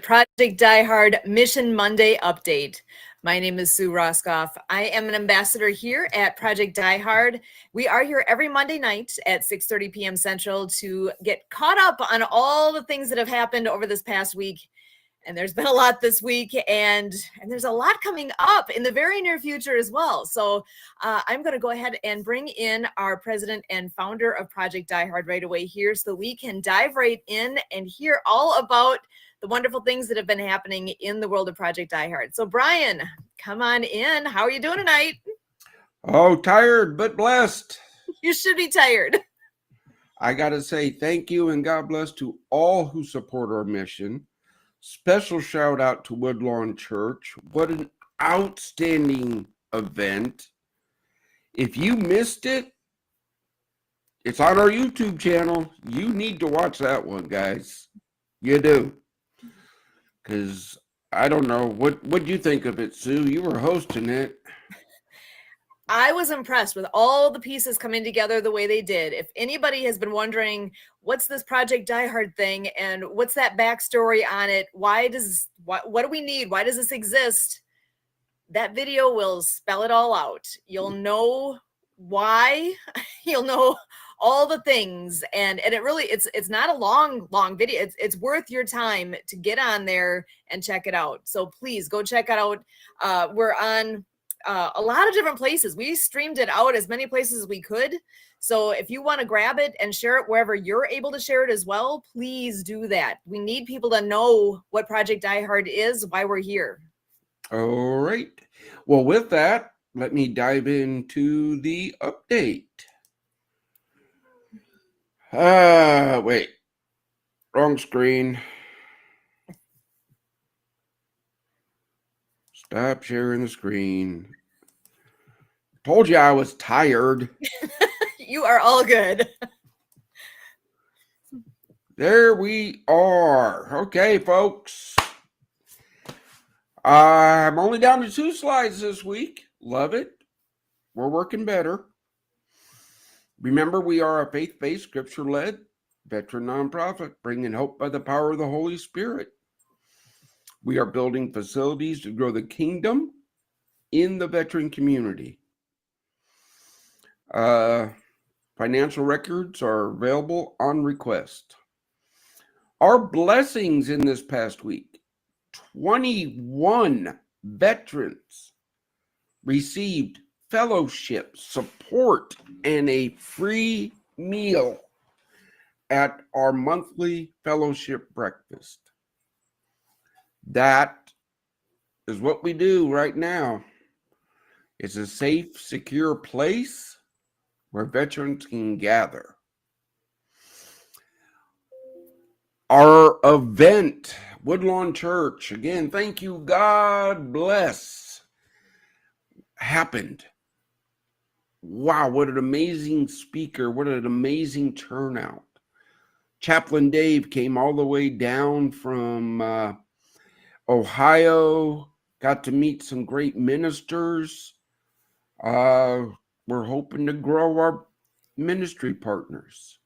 Project Die Hard Mission Monday update. My name is Sue Roscoff. I am an ambassador here at Project Die Hard. We are here every Monday night at 6:30 p.m. Central to get caught up on all the things that have happened over this past week. And there's been a lot this week, and there's a lot coming up in the very near future as well. So I'm going to go ahead and bring in our president and founder of Project Die Hard right away here so we can dive right in and hear all about the wonderful things that have been happening in the world of Project Die Hard. So Brian, come on in. How are you doing tonight? Oh, tired but blessed. You should be tired. I got to say thank you and God bless to all who support our mission. Special shout out to Woodlawn Church. What an outstanding event. If you missed it, it's on our YouTube channel. You need to watch that one, guys. You do. Because I don't know. What do you think of it, Sue? You were hosting it. I was impressed with all the pieces coming together the way they did. If anybody has been wondering, what's this Project Die Hard thing and what's that backstory on it? What do we need? Why does this exist? That video will spell it all out. You'll know why. You'll know all the things. And it really, it's not a long video. It's worth your time to get on there and check it out. So please go check it out. We're on a lot of different places. We streamed it out as many places as we could. So if you want to grab it and share it wherever you're able to share it as well, please do that. We need people to know what Project Die Hard is, why we're here. All right. Well, with that, let me dive into the update. Wait. Wrong screen. Stop sharing the screen. Told you I was tired. You are all good. There we are. Okay, folks. I'm only down to 2 slides this week. Love it. We're working better. Remember, we are a faith-based, scripture-led veteran nonprofit, bringing hope by the power of the Holy Spirit. We are building facilities to grow the kingdom in the veteran community. Financial records are available on request. Our blessings in this past week, 21 veterans received fellowship, support, and a free meal at our monthly fellowship breakfast. That is what we do right now. It's a safe, secure place where veterans can gather. Our event, Woodlawn Church, again, thank you, God bless, happened. Wow, what an amazing speaker. What an amazing turnout. Chaplain Dave came all the way down from Ohio, got to meet some great ministers. We're hoping to grow our ministry partners.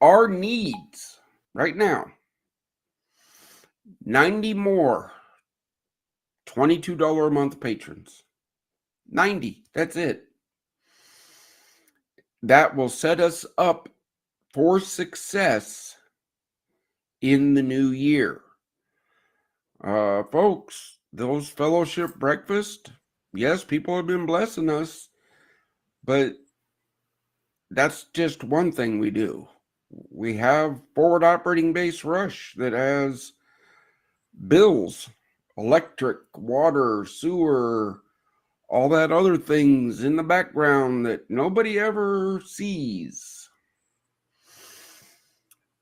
Our needs right now, 90 more $22 a month patrons. 90, that's it. That will set us up for success in the new year. Folks, those fellowship breakfast, yes, people have been blessing us, but that's just one thing we do. We have forward operating base rush that has bills, electric, water, sewer, all that other things in the background that nobody ever sees.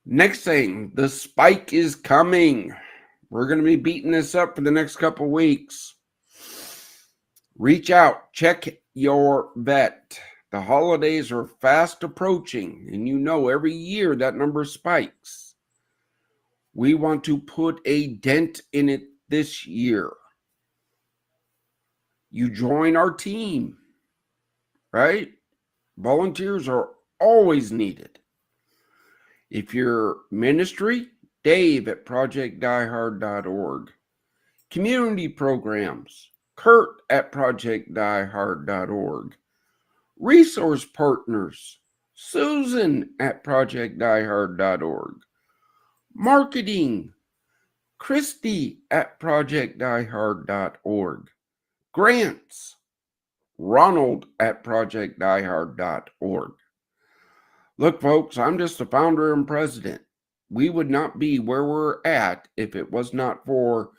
Next thing, the spike is coming. We're going to be beating this up for the next couple weeks. Reach out, check your vet. The holidays are fast approaching, and you know every year that number spikes. We want to put a dent in it this year. You join our team, right? Volunteers are always needed. If your ministry Dave at projectdiehard.org. Community programs, Kurt at projectdiehard.org. Resource partners, Susan at projectdiehard.org. Marketing, Christy at projectdiehard.org. Grants, Ronald at projectdiehard.org. Look, folks, I'm just the founder and president. We would not be where we're at if it was not for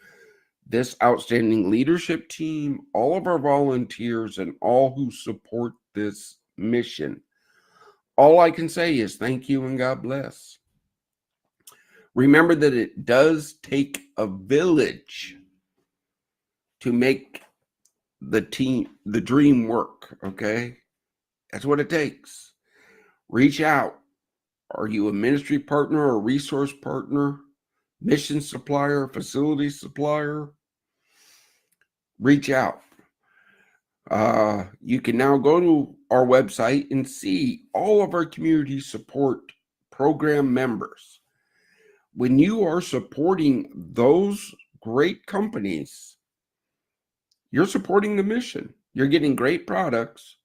this outstanding leadership team, all of our volunteers, and all who support this mission. All I can say is thank you and God bless. Remember that it does take a village to make the dream work, okay? That's what it takes. Reach out. Are you a ministry partner, a resource partner, mission supplier, facility supplier? Reach out. You can now go to our website and see all of our community support program members. When you are supporting those great companies, you're supporting the mission. You're getting great products,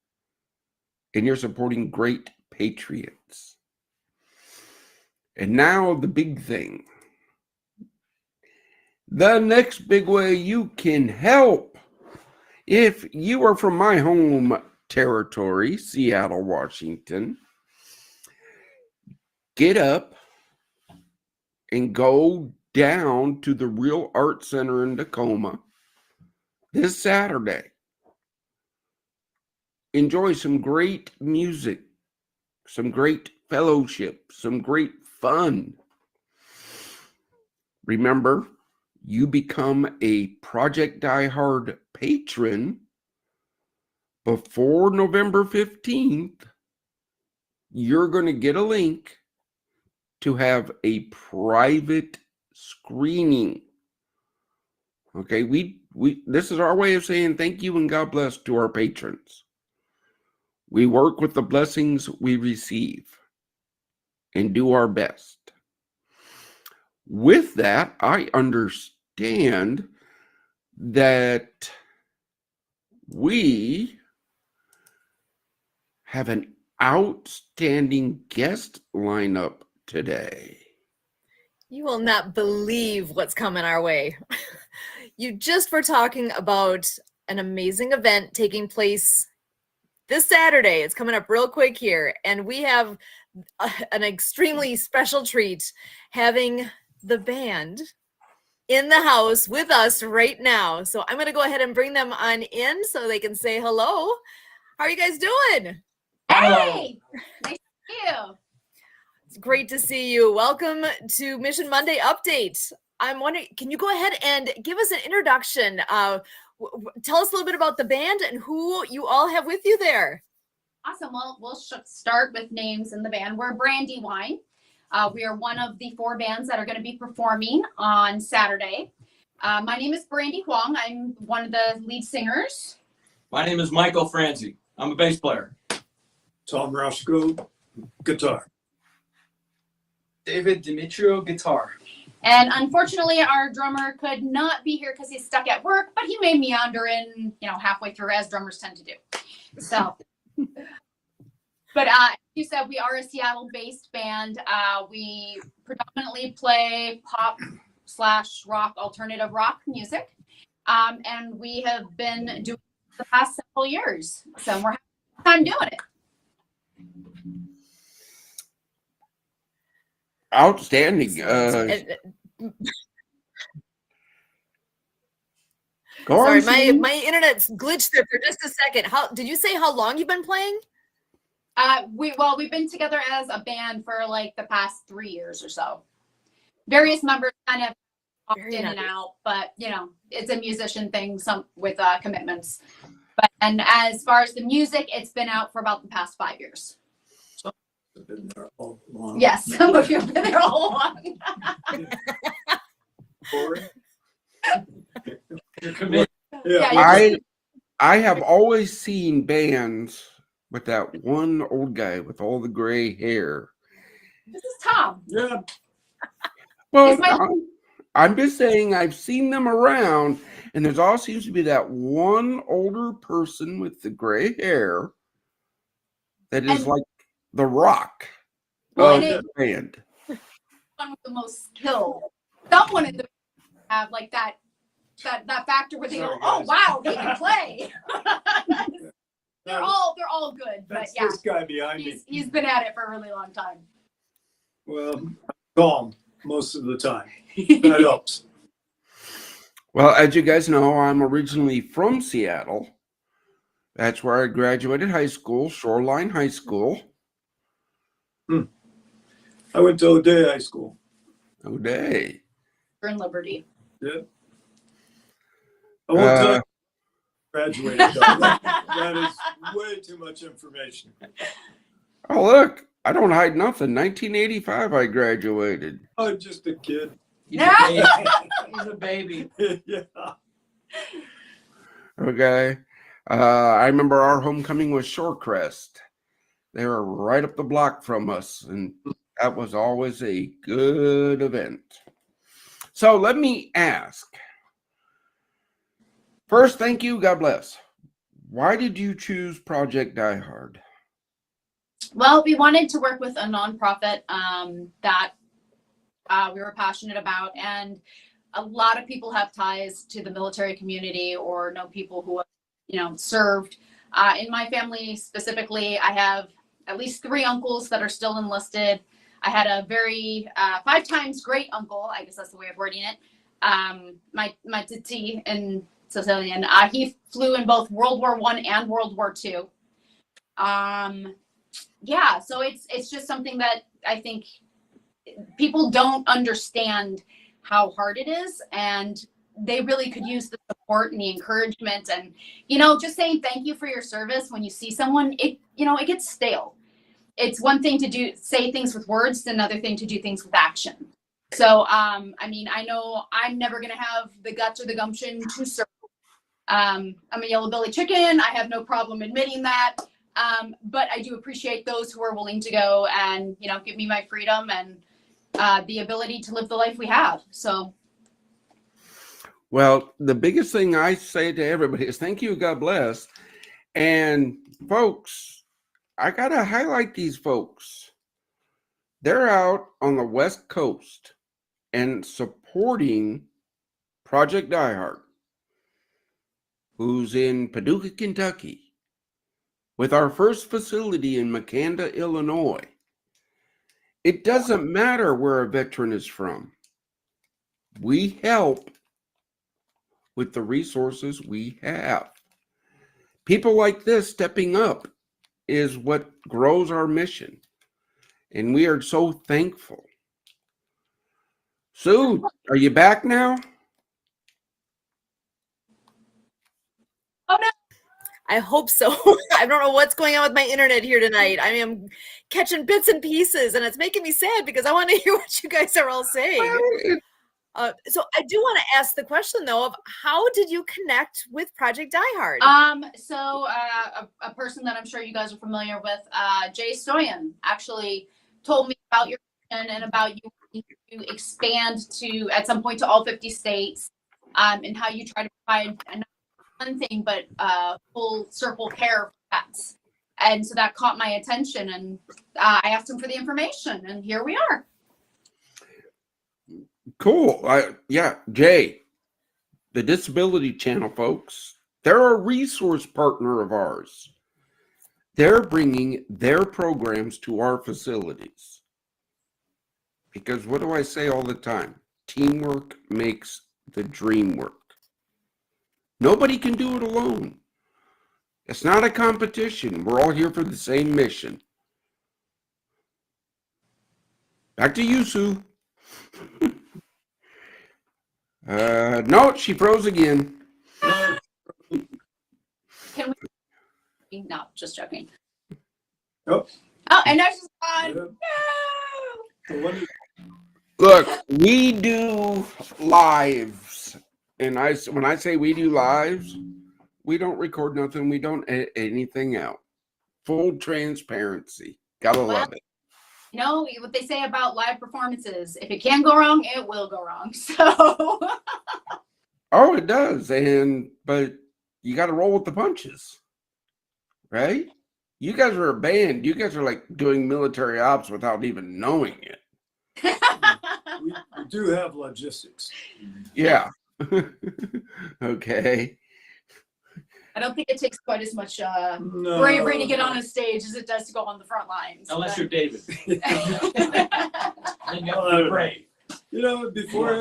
and you're supporting great patriots. And now the big thing. The next big way you can help. If you are from my home territory, Seattle, Washington, get up and go down to the Real Art Center in Tacoma this Saturday. Enjoy some great music, some great fellowship, some great fun. Remember, you become a Project Die Hard patron before November 15th. You're going to get a link to have a private screening. Okay, we this is our way of saying thank you and God bless to our patrons. We work with the blessings we receive and do our best. With that, I understand that we have an outstanding guest lineup today. You will not believe what's coming our way. You just were talking about an amazing event taking place this Saturday. It's coming up real quick here. And we have an extremely special treat, having the band in the house with us right now. So I'm going to go ahead and bring them on in so they can say hello. How are you guys doing? Hey, nice to see you. It's great to see you. Welcome to Mission Monday Update. I'm wondering, can you go ahead and give us an introduction? Tell us a little bit about the band and who you all have with you there. Awesome. Well, we'll start with names in the band. We're Brandiwyne. We are one of the 4 bands that are going to be performing on Saturday. My name is Brandy Huang. I'm one of the lead singers. My name is Michael Franzi. I'm a bass player. Tom Roscoe, guitar. David Dimitrio, guitar. And unfortunately, our drummer could not be here because he's stuck at work, but he may meander in, halfway through, as drummers tend to do. So, but as you said, we are a Seattle-based band. We predominantly play pop/rock, alternative rock music. And we have been doing it the past several years. So we're having a time doing it. Outstanding. Sorry, my internet's glitched there for just a second. How did you say how long you've been playing? We've been together as a band for like the past 3 years or so. Various members kind of popped in and out, but it's a musician thing, some with commitments. And as far as the music, it's been out for about the past 5 years. I've been there all along. Yes, some of you have been there all along. You're committed. Yeah. I have always seen bands with that one old guy with all the gray hair. This is Tom. Yeah. Well, Is my- I'm just saying I've seen them around, and there's all seems to be that one older person with the gray hair that is And- like the rock Well, of and the band. one with the most skill. Someone in the have like that factor where they go, Sorry, oh guys. wow, they can play. they're all good, but That's yeah, this guy behind me. he's been at it for a really long time. Well, I'm calm most of the time. That helps. Well, as you guys know, I'm originally from Seattle. That's where I graduated high school, Shoreline High School. I went to O'Day High School. O'Day. We're in Liberty. Yeah. I won't tell Uh, you I graduated. Though. That is way too much information. oh, look, I don't hide nothing. 1985, I graduated. I'm just a kid. He's a baby. He's a baby. Yeah. Okay. I remember our homecoming was Shorecrest. They were right up the block from us, and that was always a good event. So let me ask. First, thank you. God bless. Why did you choose Project Die Hard? Well, we wanted to work with a nonprofit that we were passionate about, and a lot of people have ties to the military community or know people who have, served. In my family specifically, I have at least 3 uncles that are still enlisted. I had a very 5 times great uncle, I guess that's the way of wording it. My titi in Sicilian. He flew in both World War I and World War II. Yeah, so it's just something that I think people don't understand how hard it is, and they really could use the support and the encouragement, and just saying thank you for your service when you see someone. It gets stale. It's one thing to say things with words, it's another thing to do things with action. So I know I'm never going to have the guts or the gumption to serve. I'm a yellow belly chicken. I have no problem admitting that. But I do appreciate those who are willing to go and give me my freedom and the ability to live the life we have. So, Well, the biggest thing I say to everybody is thank you, God bless. And folks, I got to highlight these folks. They're out on the West Coast and supporting Project Die Hard, who's in Paducah, Kentucky, with our first facility in Makanda, Illinois. It doesn't matter where a veteran is from. We help with the resources we have. People like this stepping up is what grows our mission. And we are so thankful. Sue, are you back now? oh no, I hope so. I don't know what's going on with my internet here tonight. I am catching bits and pieces, and it's making me sad because I want to hear what you guys are all saying. So I do want to ask the question though of how did you connect with Project Die Hard? So a person that I'm sure you guys are familiar with, Jay Stoyan, actually told me about your mission and about you wanting to expand to at some point to all 50 states, and how you try to provide not one thing but full circle care for pets. And so that caught my attention, and I asked him for the information, and here we are. Cool. Yeah, Jay, the Disability Channel folks, they're a resource partner of ours. They're bringing their programs to our facilities. Because what do I say all the time? Teamwork makes the dream work. Nobody can do it alone. It's not a competition. We're all here for the same mission. Back to you, Sue. No, she froze again. Can we? No, just joking. Oh. Oh, and now she's gone. Yeah. No. So what is- Look, we do lives. And when I say we do lives, we don't record nothing. We don't edit anything out. Full transparency. Gotta love it. you know what they say about live performances: if it can go wrong, it will go wrong. So Oh, it does. But you got to roll with the punches, right? You guys are a band. You guys are like doing military ops without even knowing it. We do have logistics. Yeah. Okay. I don't think it takes quite as much No. bravery to get on a stage as it does to go on the front lines. Unless you're David. Then you have Well, to be brave. You know, before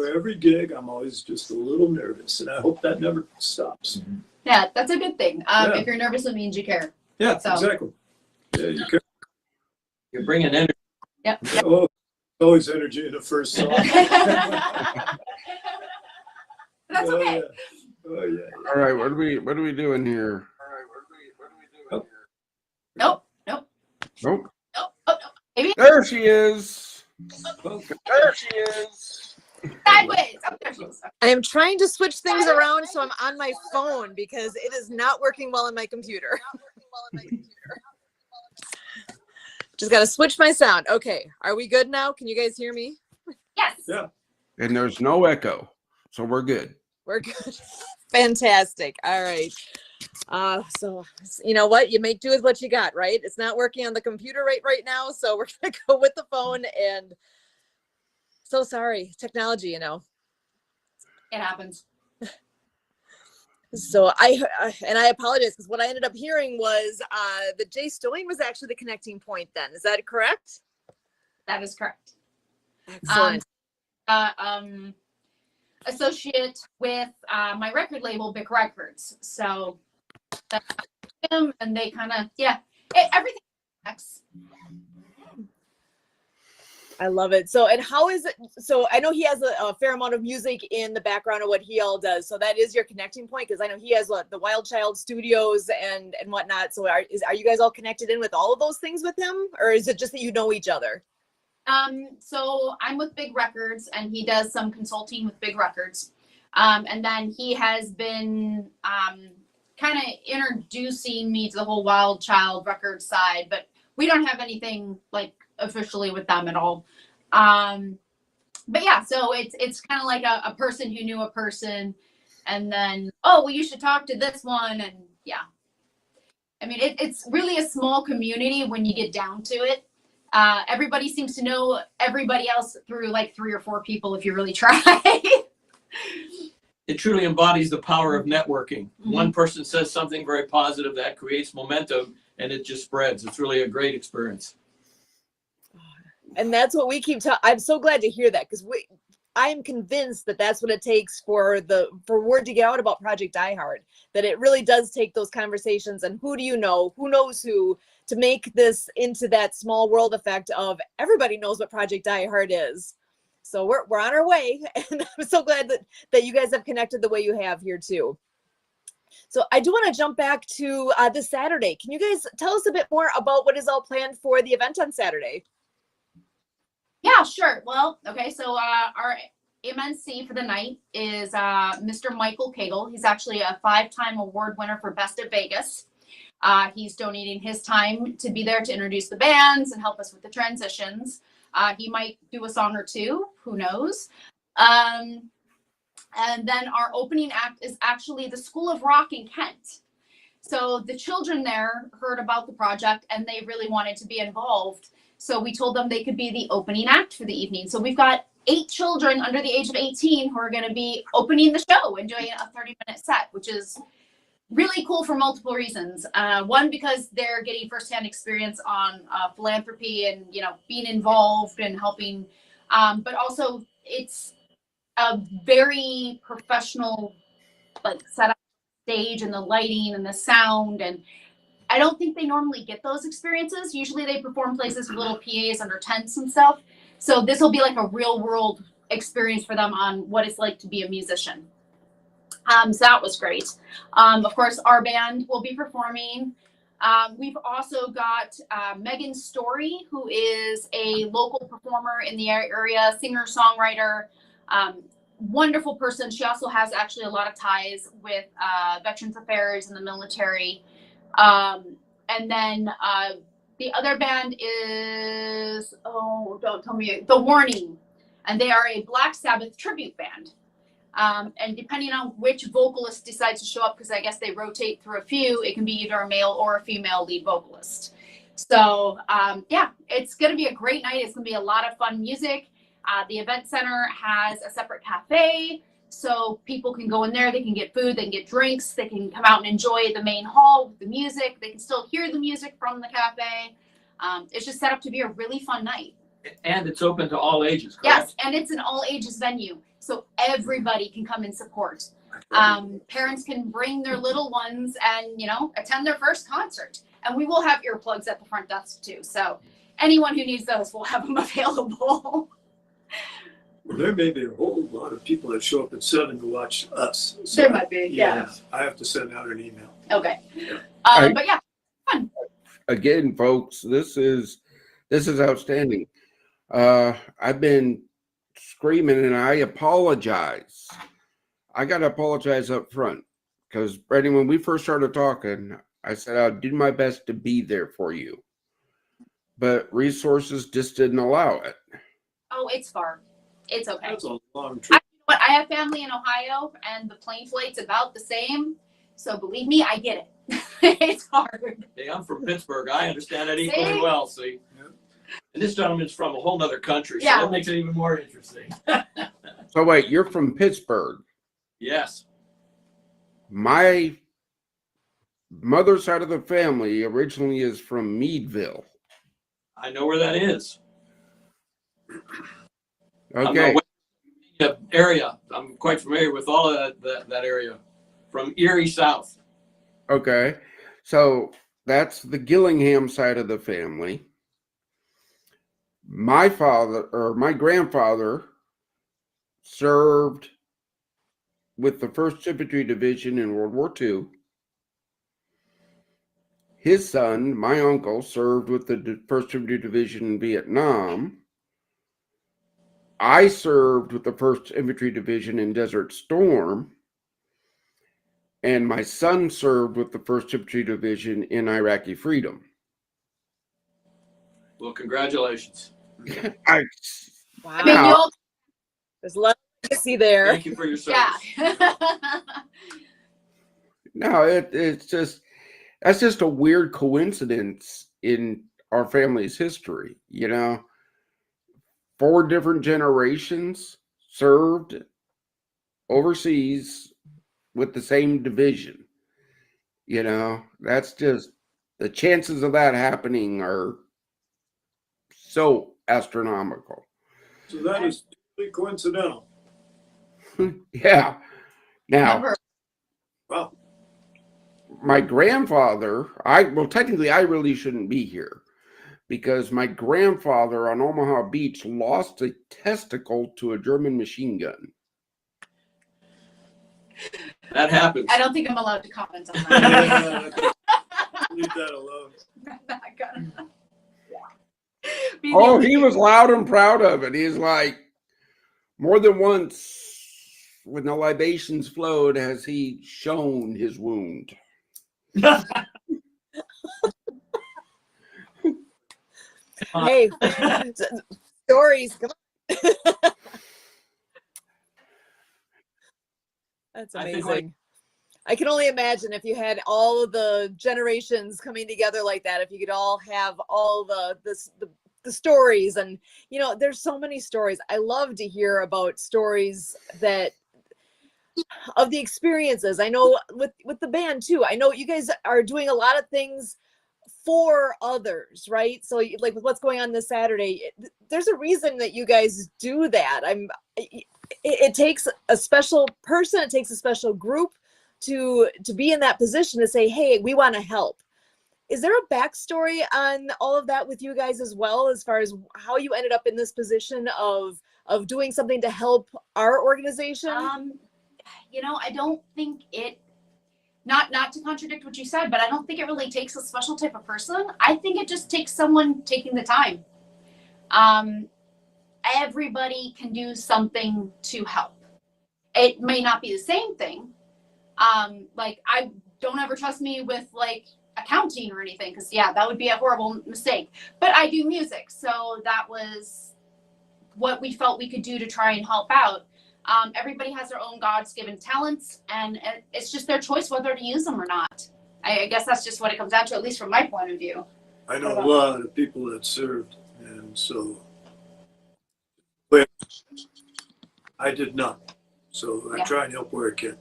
every gig, I'm always just a little nervous, and I hope that never stops. Yeah, that's a good thing. Yeah. If you're nervous, it means you care. Yeah, So- exactly. Yeah, you can. You're bringing energy. Yep. Oh, always energy in the first song. That's Oh, okay. yeah. Oh yeah. All right. What are we doing here? Nope. Nope. Nope. Nope. Oh, no. Maybe There she is. Oh, There she is. sideways. Oh, there she is. I am trying to switch things around so I'm on my phone because it is not working well on my computer. Just got to switch my sound. Okay. Are we good now? Can you guys hear me? Yes. yeah. And there's no echo, so we're good. We're good. Fantastic. All right. So you know what? You make do with what you got, right? It's not working on the computer right now, so we're gonna go with the phone. And so sorry, technology, you know. It happens. So I apologize because what I ended up hearing was that Jay Stoing was actually the connecting point. Then is that correct? That is correct. Excellent. Associate with my record label, Bic Records. So that's him, and they kind of everything connects. I love it. So, and how is it? So I know he has a fair amount of music in the background of what he all does. So that is your connecting point. Cause I know he has the Wild Child Studios and whatnot. So are you guys all connected in with all of those things with him? Or is it just that you know each other? So I'm with Big Records, and he does some consulting with Big Records. And then he has been kind of introducing me to the whole Wild Child record side, but we don't have anything like officially with them at all. But yeah, so it's kind of like a person who knew a person, and then, oh, well, you should talk to this one. And yeah, I mean, it's really a small community when you get down to it. Everybody seems to know everybody else through like 3 or 4 people if you really try. It truly embodies the power of networking. Mhm. One person says something very positive that creates momentum, and it just spreads. It's really a great experience. And that's what we keep I'm so glad to hear that because I am convinced that that's what it takes for word to get out about Project Die Hard, that it really does take those conversations and who do you know, who knows who, to make this into that small world effect of everybody knows what Project Die Hard is. So we're on our way, and I'm so glad that you guys have connected the way you have here too. So I do want to jump back to this Saturday. Can you guys tell us a bit more about what is all planned for the event on Saturday? Yeah, sure. Well, okay. So our MNC for the night is Mr. Michael Cagle. He's actually a 5-time award winner for Best of Vegas. He's donating his time to be there to introduce the bands and help us with the transitions. He might do a song or two, who knows. And then our opening act is actually the School of Rock in Kent. So the children there heard about the project and they really wanted to be involved. So we told them they could be the opening act for the evening. So we've got 8 children under the age of 18 who are going to be opening the show and doing a 30-minute set, which is really cool for multiple reasons. One, because they're getting firsthand experience on philanthropy and, you know, being involved and helping. But also it's a very professional, like, setup stage and the lighting and the sound. And I don't think they normally get those experiences. Usually they perform places with little PAs under tents and stuff. So this will be like a real world experience for them on what it's like to be a musician. So that was great. Of course, our band will be performing. We've also got Megan Story, who is a local performer in the area, singer, songwriter, wonderful person. She also has actually a lot of ties with Veterans Affairs and the military. And then The other band is, oh, don't tell me, The Warning. And they are a Black Sabbath tribute band. And depending on which vocalist decides to show up, because I guess they rotate through a few, it can be either a male or a female lead vocalist. So, yeah, it's going to be a great night. It's going to be a lot of fun music. The event center has a separate cafe, so people can go in there. They can get food, they can get drinks, they can come out and enjoy the main hall with the music. They can still hear the music from the cafe. It's just set up to be a really fun night. And it's open to all ages, correct? Yes, and it's an all ages venue, so everybody can come and support. Parents can bring their little ones and, attend their first concert. And we will have earplugs at the front desk too. So anyone who needs those, will have them available. Well, there may be a whole lot of people that show up at 7 to watch us. So, There might be, yeah. I have to send out an email. Okay. I- But yeah, fun. Again, folks, this is outstanding. I've been screaming, and I apologize. I got to apologize up front because, Brady, when we first started talking, I said I'd do my best to be there for you, but resources just didn't allow it. Oh, it's far. It's okay. That's a long trip. But I have family in Ohio, and the plane flight's about the same. So believe me, I get it. It's hard. Hey, I'm from Pittsburgh. I understand that equally See? well, see? Yep. And this gentleman's from a whole nother country, so Yeah. that makes it even more interesting. So wait, you're from Pittsburgh. Yes. My mother's side of the family originally is from Meadville. I know where that is. I'm Okay. the area. I'm quite familiar with all of that area from Erie south. Okay. So that's the Gillingham side of the family. My grandfather served with the 1st Infantry Division in World War II. His son, my uncle, served with the 1st Infantry Division in Vietnam. I served with the 1st Infantry Division in Desert Storm. And my son served with the 1st Infantry Division in Iraqi Freedom. Well, congratulations. I, Wow. I mean, you all, There's a lot to see there. Thank you for your service. yeah. no, it's just, that's just a weird coincidence in our family's history. 4 different generations served overseas with the same division. That's just, the chances of that happening are so astronomical. So that is totally coincidental. Yeah. Now, Remember, Wow. my grandfather, technically I really shouldn't be here because my grandfather on Omaha Beach lost a testicle to a German machine gun. That happens. I don't think I'm allowed to comment on that. Leave that alone. Not gonna. Oh, he was loud and proud of it. He's like, more than once when the libations flowed has he shown his wound. Hey, stories. Come on. That's I think, amazing. I can only imagine if you had all of the generations coming together like that, if you could all have all the stories. And, there's so many stories. I love to hear about stories of the experiences. I know with the band too, I know you guys are doing a lot of things for others, right? So like with what's going on this Saturday, there's a reason that you guys do that. It takes a special person, it takes a special group to be in that position to say, hey, we want to help. Is there a backstory on all of that with you guys as well, as far as how you ended up in this position of doing something to help our organization? I don't think it, not to contradict what you said, but I don't think it really takes a special type of person. I think it just takes someone taking the time. Everybody can do something to help. It may not be the same thing. Like, I don't ever trust me with, like, accounting or anything, because yeah, that would be a horrible mistake. But I do music, so that was what we felt we could do to try and help out. Everybody has their own God's given talents, and it's just their choice whether to use them or not. I guess that's just what it comes down to, at least from my point of view. I know a lot of people that served, and so, but I did not. So I Yeah. try and help where I can.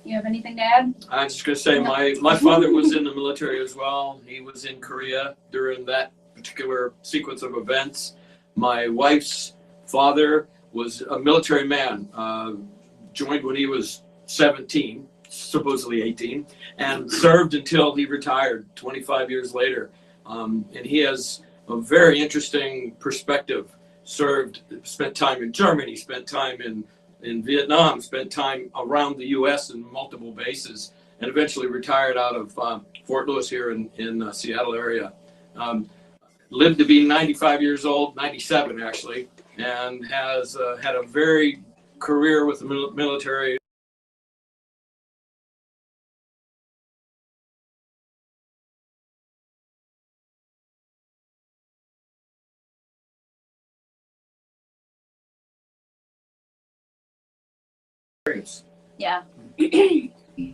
You have anything to add? I'm just going to say my father was in the military as well. He was in Korea during that particular sequence of events. My wife's father was a military man, joined when he was 17, supposedly 18, and served until he retired 25 years later. And he has a very interesting perspective. Spent time in Germany, spent time in Vietnam, spent time around the U.S. in multiple bases, and eventually retired out of Fort Lewis here in Seattle area. Lived to be 95 years old, 97 actually, and has had a very career with the military. Yeah.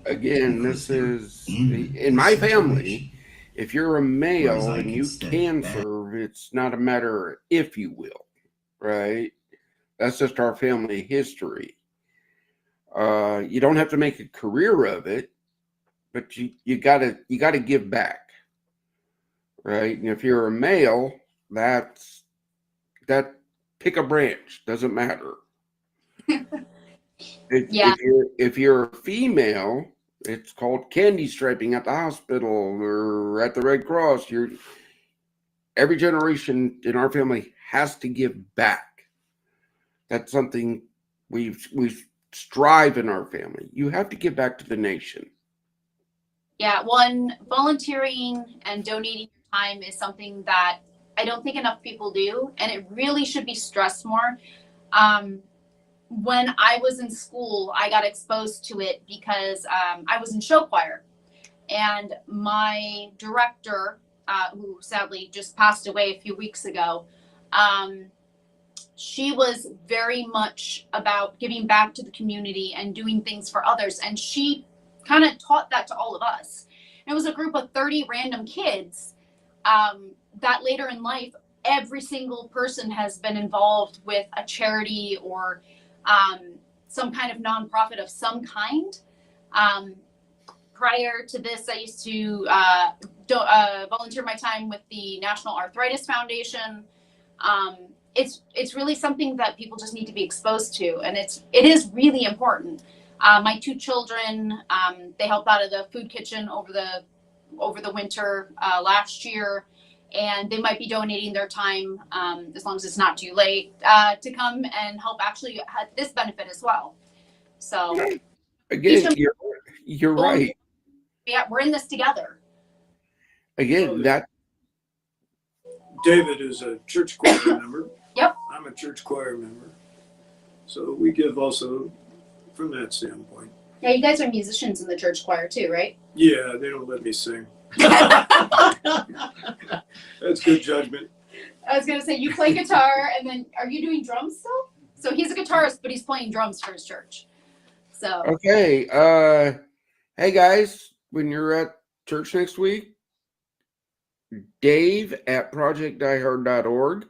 Again, this is in my family. If you're a male and you can serve, it's not a matter if you will, right? That's just our family history. You don't have to make a career of it, but you gotta give back, right? And if you're a male, that pick a branch, doesn't matter. Yeah. If you're a female, it's called candy striping at the hospital or at the Red Cross. Every generation in our family has to give back. That's something we strive in our family. You have to give back to the nation. Yeah, volunteering and donating your time is something that I don't think enough people do, and it really should be stressed more. When I was in school, I got exposed to it because I was in show choir, and my director, who sadly just passed away a few weeks ago, she was very much about giving back to the community and doing things for others, and she kind of taught that to all of us. And it was a group of 30 random kids that later in life, every single person has been involved with a charity or some kind of nonprofit of some kind. Prior to this, I used to volunteer my time with the National Arthritis Foundation. It's really something that people just need to be exposed to, and it is really important. My two children, they helped out at the food kitchen over the winter last year, and they might be donating their time, as long as it's not too late, to come and help actually have this benefit as well. So again, you're right. Yeah, we're in this together. Again, David is a church choir member. Yep. I'm a church choir member. So we give also from that standpoint. Yeah, you guys are musicians in the church choir too, right? Yeah, they don't let me sing. That's good judgment. I was gonna say, you play guitar, and then are you doing drums still? So he's a guitarist, but he's playing drums for his church. So okay. Hey guys, when you're at church next week, Dave at projectdiehard.org.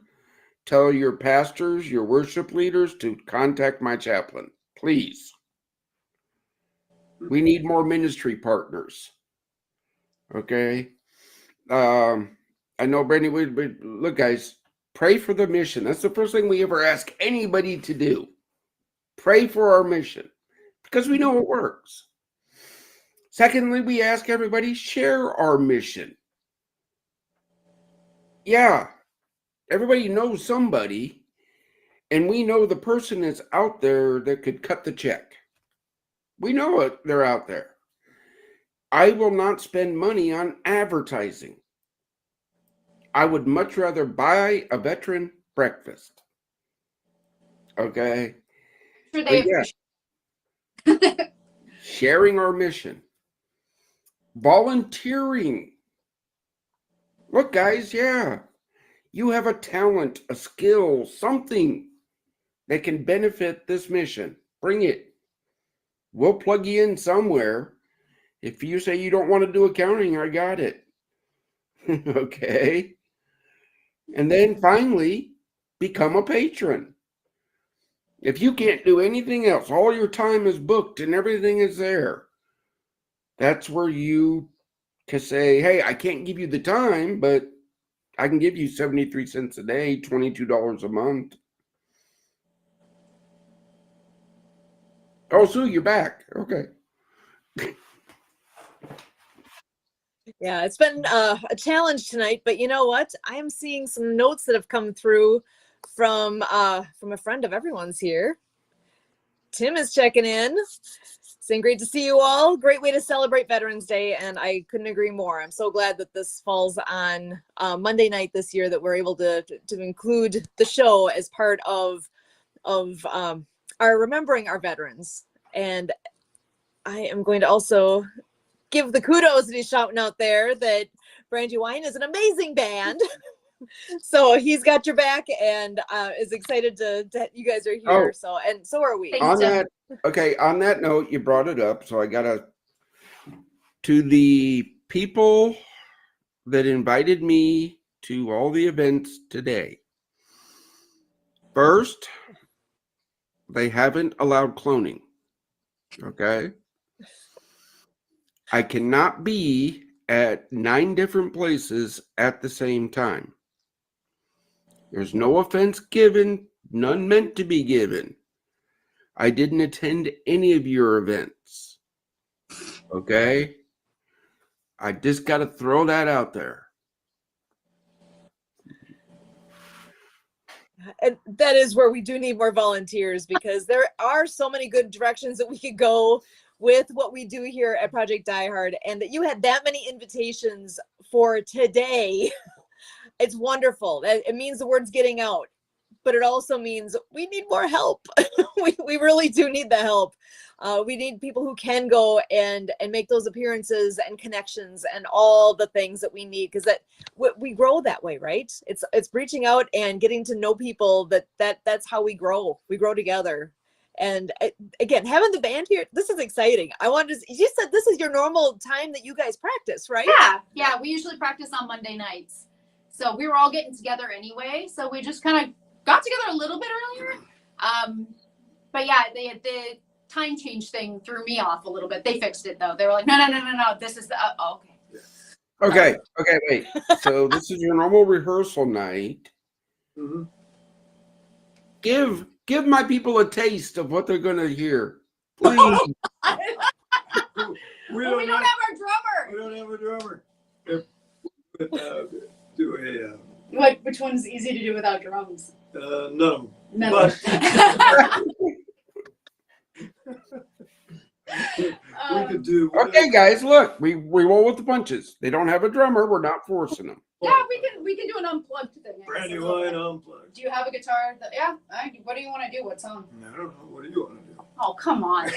Tell your pastors, your worship leaders to contact my chaplain, please. We need more ministry partners. Okay. I know Brandiwyne, but look, guys, pray for the mission. That's the first thing we ever ask anybody to do. Pray for our mission because we know it works. Secondly, we ask everybody share our mission. Yeah, everybody knows somebody, and we know the person is out there that could cut the check. We know it; they're out there. I will not spend money on advertising. I would much rather buy a veteran breakfast. Okay. sure they But yeah, sharing our mission. volunteering. Look, guys, yeah, you have a talent, a skill, something that can benefit this mission. Bring it. We'll plug you in somewhere. If you say you don't want to do accounting, I got it. Okay. And then finally, become a patron. If you can't do anything else, all your time is booked and everything is there, that's where you can say, hey, I can't give you the time, but I can give you 73 cents a day, $22 a month. Oh, Sue, you're back. Okay. Yeah, it's been a challenge tonight, but you know what? I am seeing some notes that have come through from a friend of everyone's here. Tim is checking in, saying great to see you all. Great way to celebrate Veterans Day, and I couldn't agree more. I'm so glad that this falls on Monday night this year, that we're able to include the show as part of our remembering our veterans. And I am going to also give the kudos that he's shouting out there that Brandiwyne is an amazing band. So he's got your back and is excited that you guys are here. Oh. So are we. Thanks, Tim. On that note, you brought it up, so I gotta, to the people that invited me to all the events today. First, they haven't allowed cloning. Okay. I cannot be at 9 different places at the same time. There's no offense given, none meant to be given. I didn't attend any of your events. Okay? I just got to throw that out there. And that is where we do need more volunteers, because there are so many good directions that we could go with what we do here at Project Die Hard, and that you had that many invitations for today. It's wonderful. It means the word's getting out, but it also means we need more help. we really do need the help. We need people who can go and make those appearances and connections and all the things that we need, because we grow that way, right? It's reaching out and getting to know people. That's how we grow. We grow together. And again, having the band here, this is exciting. You said this is your normal time that you guys practice, right? Yeah. We usually practice on Monday nights. So we were all getting together anyway. So we just kind of got together a little bit earlier. But yeah, the time change thing threw me off a little bit. They fixed it though. They were like, no. This is the, okay. Okay, wait. So this is your normal rehearsal night. Mm-hmm. Give my people a taste of what they're going to hear. Please. We don't have our drummer. We don't have a drummer. Which one's easy to do without drums? None of them. None. But we could do. Okay, guys, look, we roll with the punches. They don't have a drummer. We're not forcing them. Yeah, we can do an unplugged thing. Brandiwyne unplugged. Do you have a guitar? What do you want to do? What song? I don't know. What do you want to do? Oh, come on.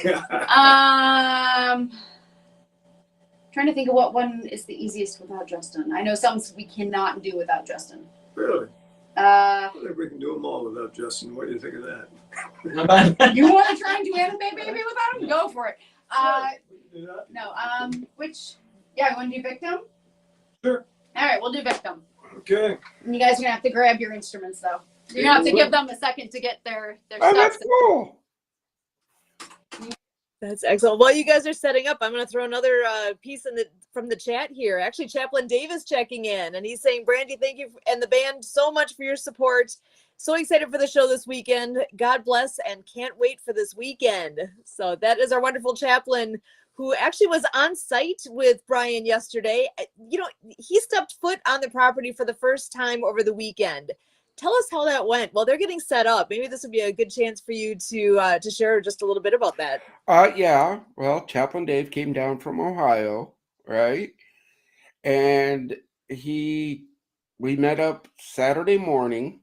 Trying to think of what one is the easiest without Justin. I know some we cannot do without Justin. Really? I think we can do them all without Justin. What do you think of that? You want to try and do Anime Baby without him? Go for it. No. You want to do Victim? Sure. All right, we'll do Victim. Okay. And you guys are gonna have to grab your instruments though. You're gonna have to give them a second to get their Oh, stuff. that's cool. That's excellent. While you guys are setting up, I'm going to throw another piece from the chat here. Actually, Chaplain Dave is checking in, and he's saying, Brandy, thank you and the band so much for your support. So excited for the show this weekend. God bless, and can't wait for this weekend. So that is our wonderful chaplain, who actually was on site with Brian yesterday. You know, he stepped foot on the property for the first time over the weekend. Tell us how that went. Well, they're getting set up. Maybe this would be a good chance for you to share just a little bit about that. Yeah. Well, Chaplain Dave came down from Ohio, right? And we met up Saturday morning.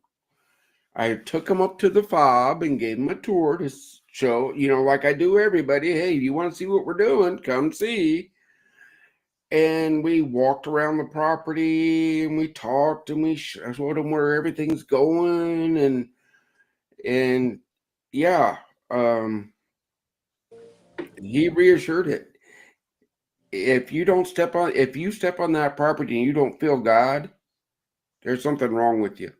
I took him up to the fob and gave him a tour to show, like I do everybody. Hey, you want to see what we're doing? Come see. and we walked around the property and we talked and we showed him where everything's going and yeah, he reassured it. If you step on that property and you don't feel God, there's something wrong with you.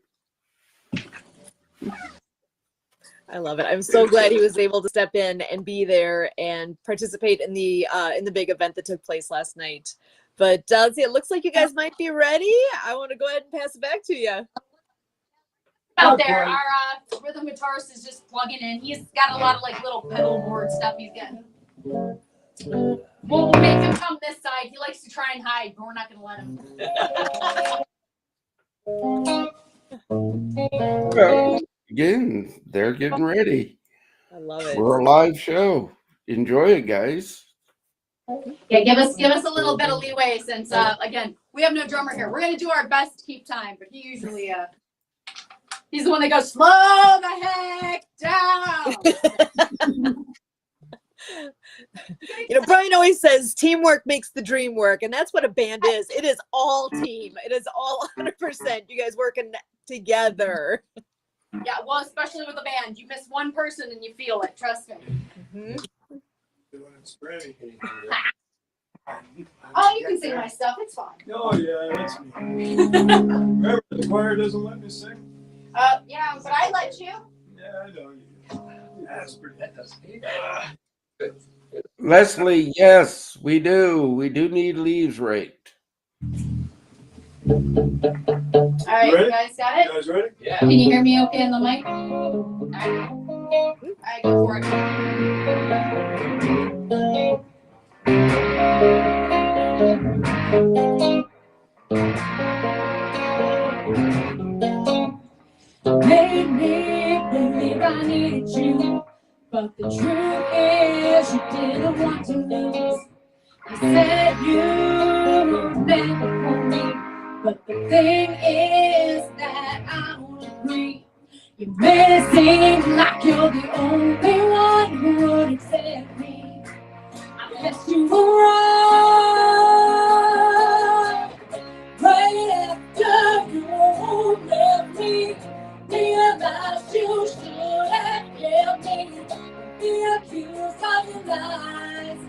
I love it. I'm so glad he was able to step in and be there and participate in the big event that took place last night. But see, it looks like you guys might be ready. I want to go ahead and pass it back to you. Out there, our rhythm guitarist is just plugging in. He's got a lot of like little pedal board stuff he's getting. We'll make him come this side. He likes to try and hide, but we're not going to let him. Well, again, they're getting ready. I love it. We're a live show. Enjoy it, guys. Yeah, give us a little bit of leeway since again, we have no drummer here. We're going to do our best to keep time, but he usually he's the one that goes, slow the heck down. You know, Brian always says teamwork makes the dream work, and that's what a band is. It is all team. It is all 100%. You guys working together. Yeah, well, especially with a band, you miss one person and you feel it. Trust me. Mm-hmm. Oh, you can sing my stuff. It's fine. Oh yeah, that's me. Remember, the choir doesn't let me sing. Yeah, but I let you. Yeah, I know you. That's pretty. Leslie, yes, we do. We do need leaves raked. All right, you guys got it? You guys ready? Yeah. Can you hear me okay in the mic? All right, go for it. Made me believe I needed you, but the truth is you didn't want to lose. You said you were never for me, but the thing is that I don't agree. You made it seem like you're the only one who would accept me. I guess you were wrong. Right after you left me, realized you should have kept me. Be accused of your lies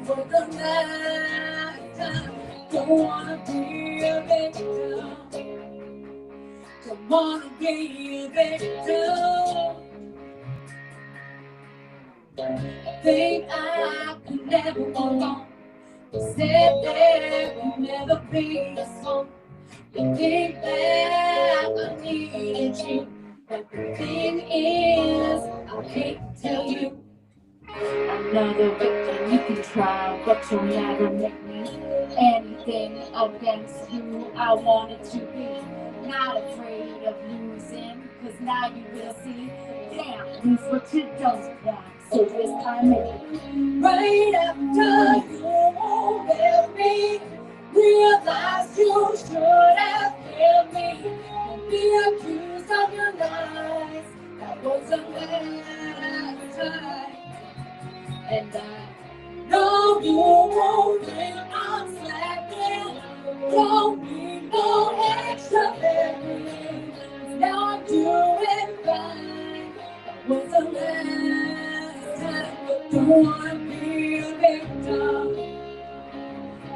for the last time. Don't wanna be a victim. Don't wanna be a victim. I think I could never go on. You said there would never be a song. You think that I needed you, but the thing is, I hate to tell you, another victim you can try, but you'll never make me anything against who I wanted to be. Not afraid of losing, cause now you will see. Damn, lose what you don't want. So this time maybe right after you left me, realized you should have killed me. Don't be accused of your lies. That was the last time. And I know you won't think I'm slacking. Don't need no extra therapy. Now I'm doing fine. That was the last time. Don't wanna be a victim.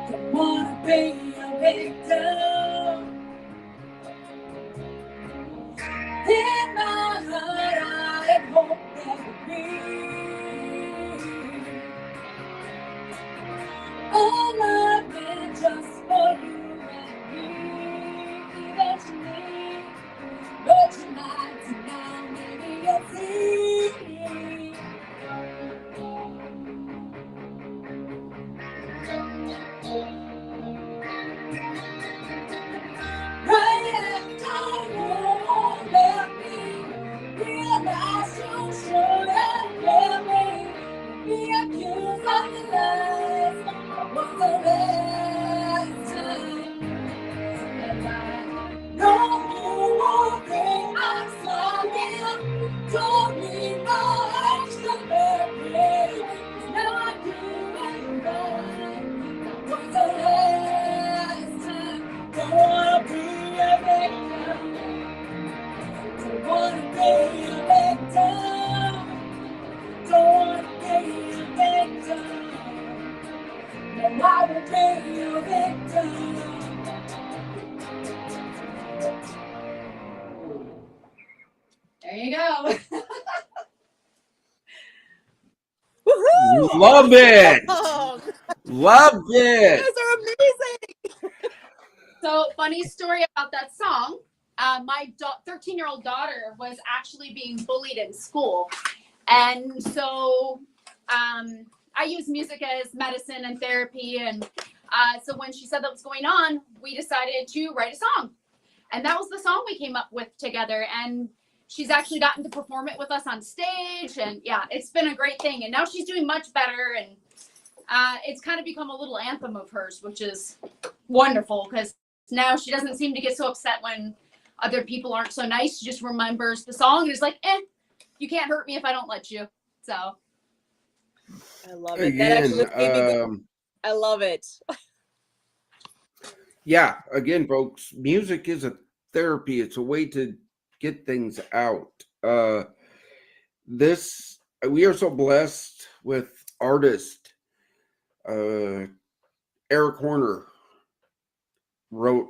Don't wanna be a victim. In my heart, I hope that would be all I've been just for you and me. Eventually, but tonight, maybe you'll see. Right after you left me, realized you should have we go. Woohoo! Love it. Awesome. Love You it. guys are amazing. So funny story about that song. My 13-year-old daughter was actually being bullied in school. And so I use music as medicine and therapy. And so when she said that was going on, we decided to write a song. And that was the song we came up with together. And she's actually gotten to perform it with us on stage. And yeah, it's been a great thing. And now she's doing much better. And it's kind of become a little anthem of hers, which is wonderful because now she doesn't seem to get so upset when other people aren't so nice. She just remembers the song and is like, you can't hurt me if I don't let you. So I love it. That actually Again, made me go, I love it. yeah, again, folks, music is a therapy. It's a way to get things out. We are so blessed with artists. Eric Horner wrote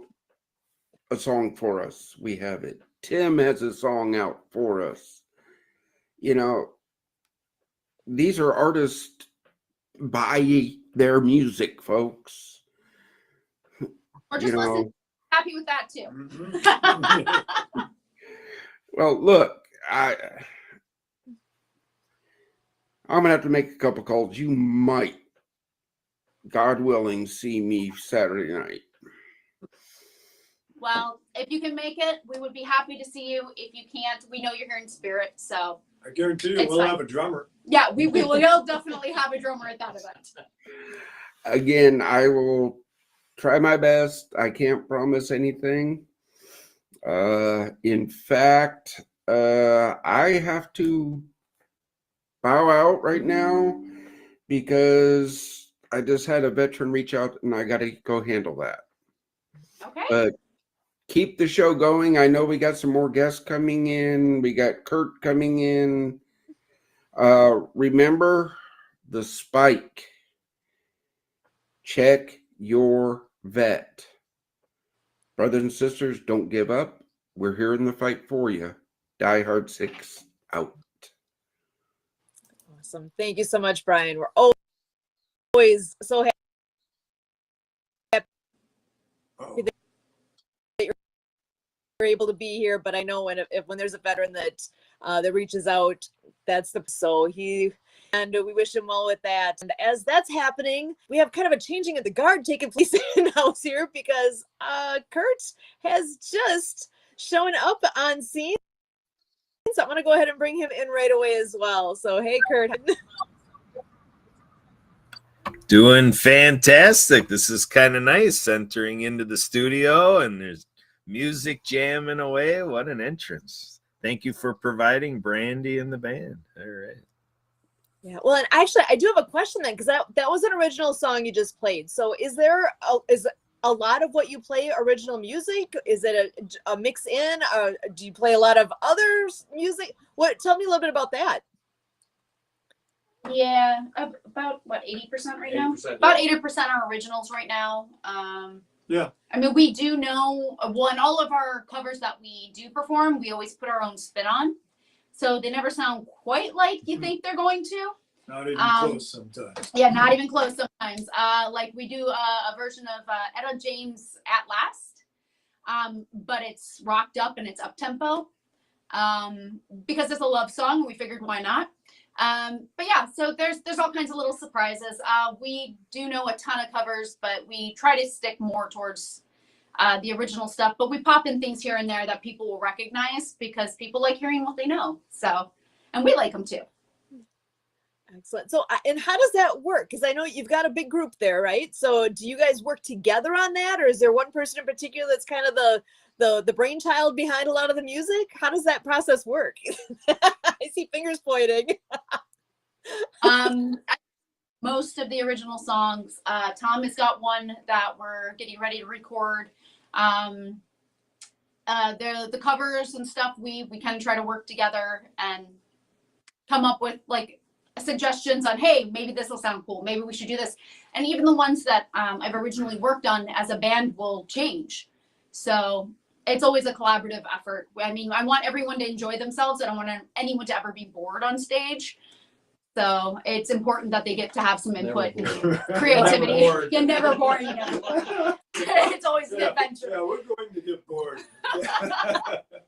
a song for us. We have it. Tim has a song out for us. You know, these are artists. Buy their music, folks. or just You know, listen. Happy with that too. Mhm. well, look, I'm gonna have to make a couple calls. You might, God willing, see me Saturday night. Well, if you can make it, we would be happy to see you. If you can't, we know you're here in spirit. So I guarantee you, It's we'll fine. have a drummer. yeah, we will definitely have a drummer at that event. Again, I will try my best. I can't promise anything. In fact, I have to bow out right now because I just had a veteran reach out and I got to go handle that. Okay. But keep the show going. I know we got some more guests coming in. We got Kurt coming in. Remember the spike. Check your vet. Brothers and sisters, don't give up. We're here in the fight for you. Die Hard 6 out. Awesome. Thank you so much, Brian. We're always so happy Oh, you're able to be here, but I know when there's a veteran that reaches out, that's and we wish him well with that. And as that's happening, we have kind of a changing of the guard taking place in house here because Kurt has just shown up on scene. So I'm going to go ahead and bring him in right away as well. So, hey, Kurt. Doing fantastic. This is kind of nice entering into the studio and there's music jamming away. What an entrance. Thank you for providing Brandy and the band. All right. Yeah, well, and actually, I do have a question then, because that was an original song you just played. So, is a lot of what you play original music? Is it a mix in? Do you play a lot of other music? Tell me a little bit about that. Yeah, about what 80% right now. 80%, About yeah. 80% are originals right now. yeah. I mean, we do know in all of our covers that we do perform, we always put our own spin on, so they never sound quite like you think they're going to. Not even close sometimes. Yeah, not even close sometimes. Like we do a version of Etta James At Last, but it's rocked up and it's up tempo because it's a love song. We figured why not. But yeah, so there's all kinds of little surprises. We do know a ton of covers, but we try to stick more towards the original stuff. But we pop in things here and there that people will recognize because people like hearing what they know. So, and we like them too. Excellent. So, and how does that work? Because I know you've got a big group there, right? So, do you guys work together on that, or is there one person in particular that's kind of the brainchild behind a lot of the music? How does that process work? I see fingers pointing. Most of the original songs, Tom has got one that we're getting ready to record. The covers and stuff, we kind of try to work together and come up with like suggestions on, hey, maybe this will sound cool, maybe we should do this. And even the ones that I've originally worked on as a band will change. So it's always a collaborative effort. I mean, I want everyone to enjoy themselves. I don't want anyone to ever be bored on stage. So it's important that they get to have some input and creativity. Never bored. You're never bored. You never bored. It's always an adventure. Yeah, we're going to get bored.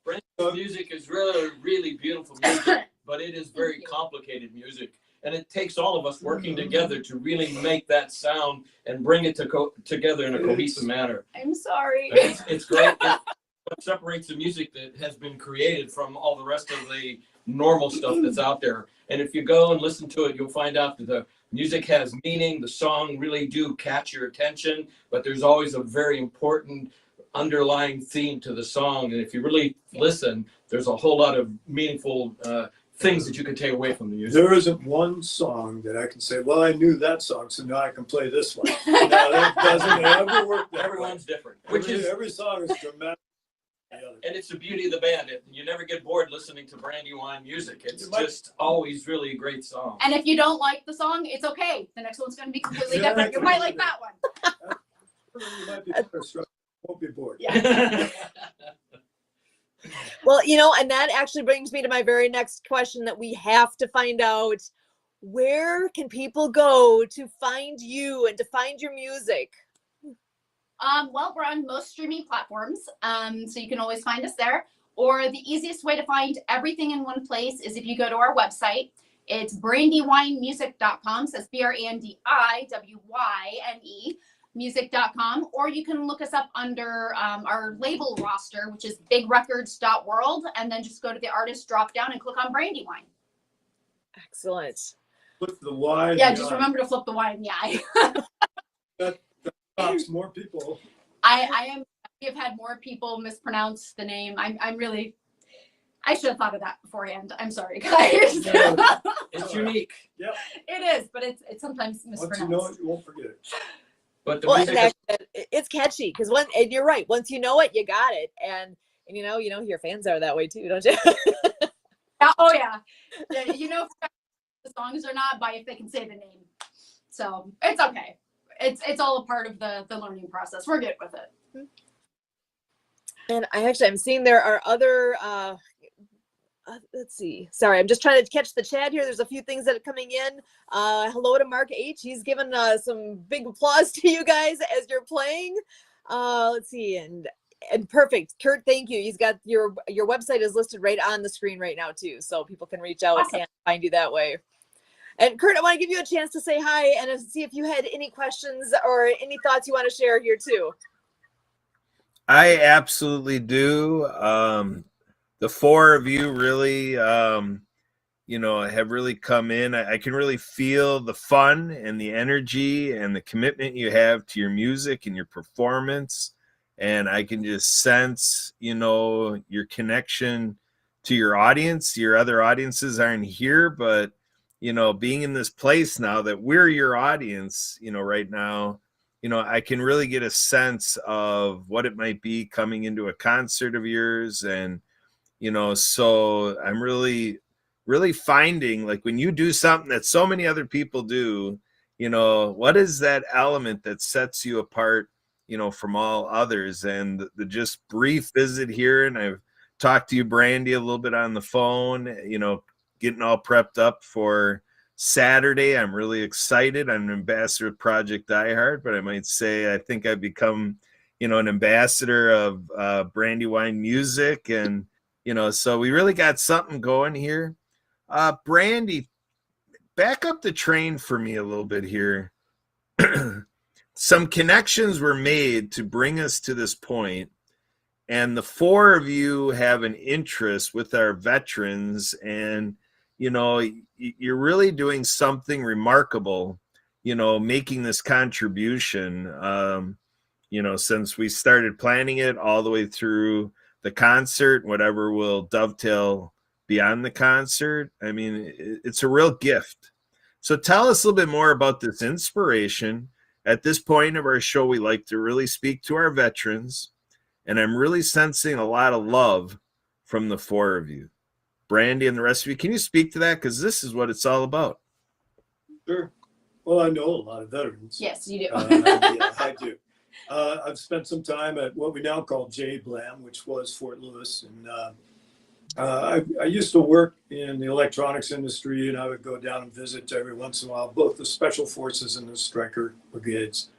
Brandiwyne music is really, really beautiful music, but it is very complicated music. And it takes all of us working together to really make that sound and bring it together in a cohesive manner. I'm sorry. It's great. What separates the music that has been created from all the rest of the normal stuff that's out there. And if you go and listen to it, you'll find out that the music has meaning. The song really do catch your attention, but there's always a very important underlying theme to the song. And if you really listen, there's a whole lot of meaningful things that you can take away from the music. There isn't one song that I can say, well, I knew that song, so now I can play this one. No, that doesn't ever work. Everyone's different, Every song is dramatic. And it's the beauty of the band. You never get bored listening to Brandiwyne music. It's just always really a great song. And if you don't like the song, it's okay. The next one's going to be completely different. You might like that one. You might be frustrated. Won't be bored. Yeah. Well, and that actually brings me to my very next question that we have to find out. Where can people go to find you and to find your music? Well, we're on most streaming platforms, so you can always find us there. Or the easiest way to find everything in one place is if you go to our website. It's brandiwynemusic.com, so it's BRANDIWYNE music.com, or you can look us up under our label roster, which is bigrecords.world, and then just go to the artist drop down and click on Brandiwyne. Excellent. Flip the Y. Yeah, just remember to flip the Y in the eye. That stops more people. We have had more people mispronounce the name. I should have thought of that beforehand. I'm sorry, guys. No, It's unique. Yep. It is, but it's sometimes Once mispronounced. you know it, you won't forget it. But the Well, music it's catchy because and you're right. Once you know it, you got it, and your fans are that way too, don't you? Oh yeah, you know if the songs or not by if they can say the name. So it's okay. It's all a part of the learning process. We're good with it. And I'm seeing there are other. Let's see. Sorry, I'm just trying to catch the chat here. There's a few things that are coming in. Hello to Mark H. He's given some big applause to you guys as you're playing. Let's see. And perfect. Kurt, thank you. He's got your website is listed right on the screen right now too. So people can reach out Awesome. and find you that way. And Kurt, I want to give you a chance to say hi and see if you had any questions or any thoughts you want to share here too. I absolutely do. The four of you really, have really come in. I can really feel the fun and the energy and the commitment you have to your music and your performance. And I can just sense, your connection to your audience. Your other audiences aren't here, but, being in this place now that we're your audience, right now, I can really get a sense of what it might be coming into a concert of yours. And, so I'm really, really finding, like, when you do something that so many other people do, what is that element that sets you apart, from all others? And the just brief visit here, and I've talked to you, Brandy, a little bit on the phone, getting all prepped up for Saturday. I'm really excited. I'm an ambassador of Project Die Hard, but I might say I think I've become, an ambassador of Brandiwyne music. And, so we really got something going here. Brandy, back up the train for me a little bit here. Some connections were made to bring us to this point, and the four of you have an interest with our veterans, and you're really doing something remarkable, making this contribution, since we started planning it all the way through the concert, whatever will dovetail beyond the concert. I mean, it's a real gift. So tell us a little bit more about this inspiration. At this point of our show, we like to really speak to our veterans, and I'm really sensing a lot of love from the four of you. Brandy and the rest of you, can you speak to that? Because this is what it's all about. Sure. Well, I know a lot of veterans. Yes, you do. Yeah, I do. I've spent some time at what we now call JBLAM, which was Fort Lewis. And I used to work in the electronics industry, and I would go down and visit every once in a while, both the Special Forces and the Stryker brigades.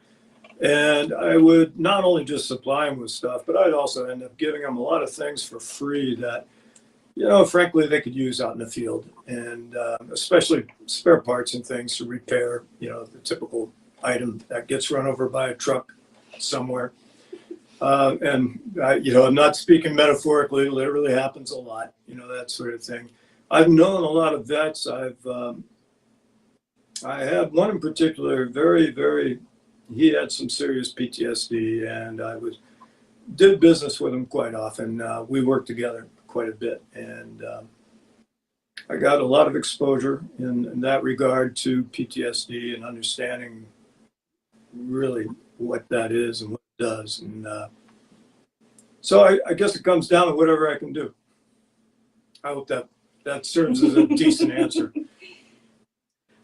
And I would not only just supply them with stuff, but I'd also end up giving them a lot of things for free that, you know, frankly, they could use out in the field. And especially spare parts and things to repair, you know, the typical item that gets run over by a truck somewhere. And you know, I'm not speaking metaphorically, it literally happens a lot, you know, that sort of thing. I've known a lot of vets. I had one in particular, he had some serious PTSD, and did business with him quite often. We worked together quite a bit, and I got a lot of exposure in that regard to PTSD and understanding really what that is and what it does. And so I guess it comes down to whatever I can do. I hope that serves as a decent answer.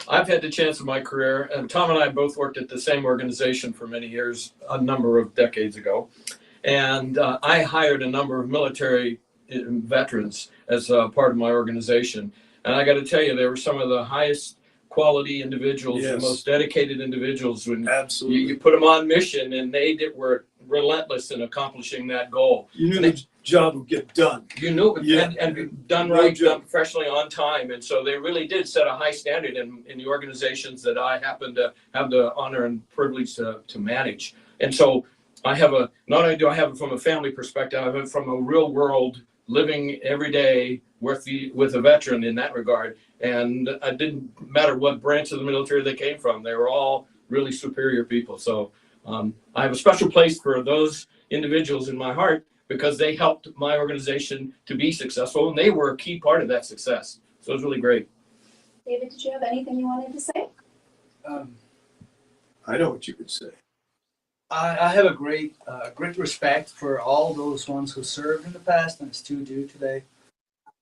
I've had the chance in my career, and Tom and I both worked at the same organization for many years, a number of decades ago. And I hired a number of military veterans as part of my organization. And I got to tell you, they were some of the highest quality individuals, Yes. the most dedicated individuals. When Absolutely. you put them on mission, and were relentless in accomplishing that goal. You knew the job would get done. You knew it, Yeah. and be done No right, joke. done professionally on time. And so they really did set a high standard in the organizations that I happen to have the honor and privilege to manage. And so I have not only do I have it from a family perspective, I have it from a real world, living every day with a veteran in that regard. And it didn't matter what branch of the military they came from. They were all really superior people. So I have a special place for those individuals in my heart, because they helped my organization to be successful, and they were a key part of that success. So it was really great. David, did you have anything you wanted to say? I know what you could say. I have a great respect for all those ones who served in the past and still do today,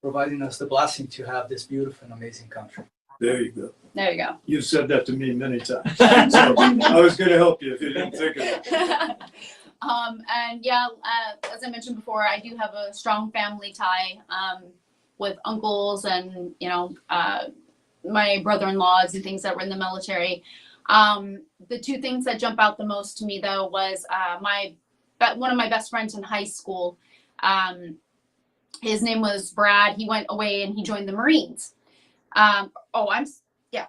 providing us the blessing to have this beautiful and amazing country. There you go. There you go. You've said that to me many times. So I was going to help you if you didn't think of it. And yeah, as I mentioned before, I do have a strong family tie with uncles and, you know, my brother-in-laws and things that were in the military. The two things that jump out the most to me, though, was one of my best friends in high school. His name was Brad. He went away and he joined the Marines. The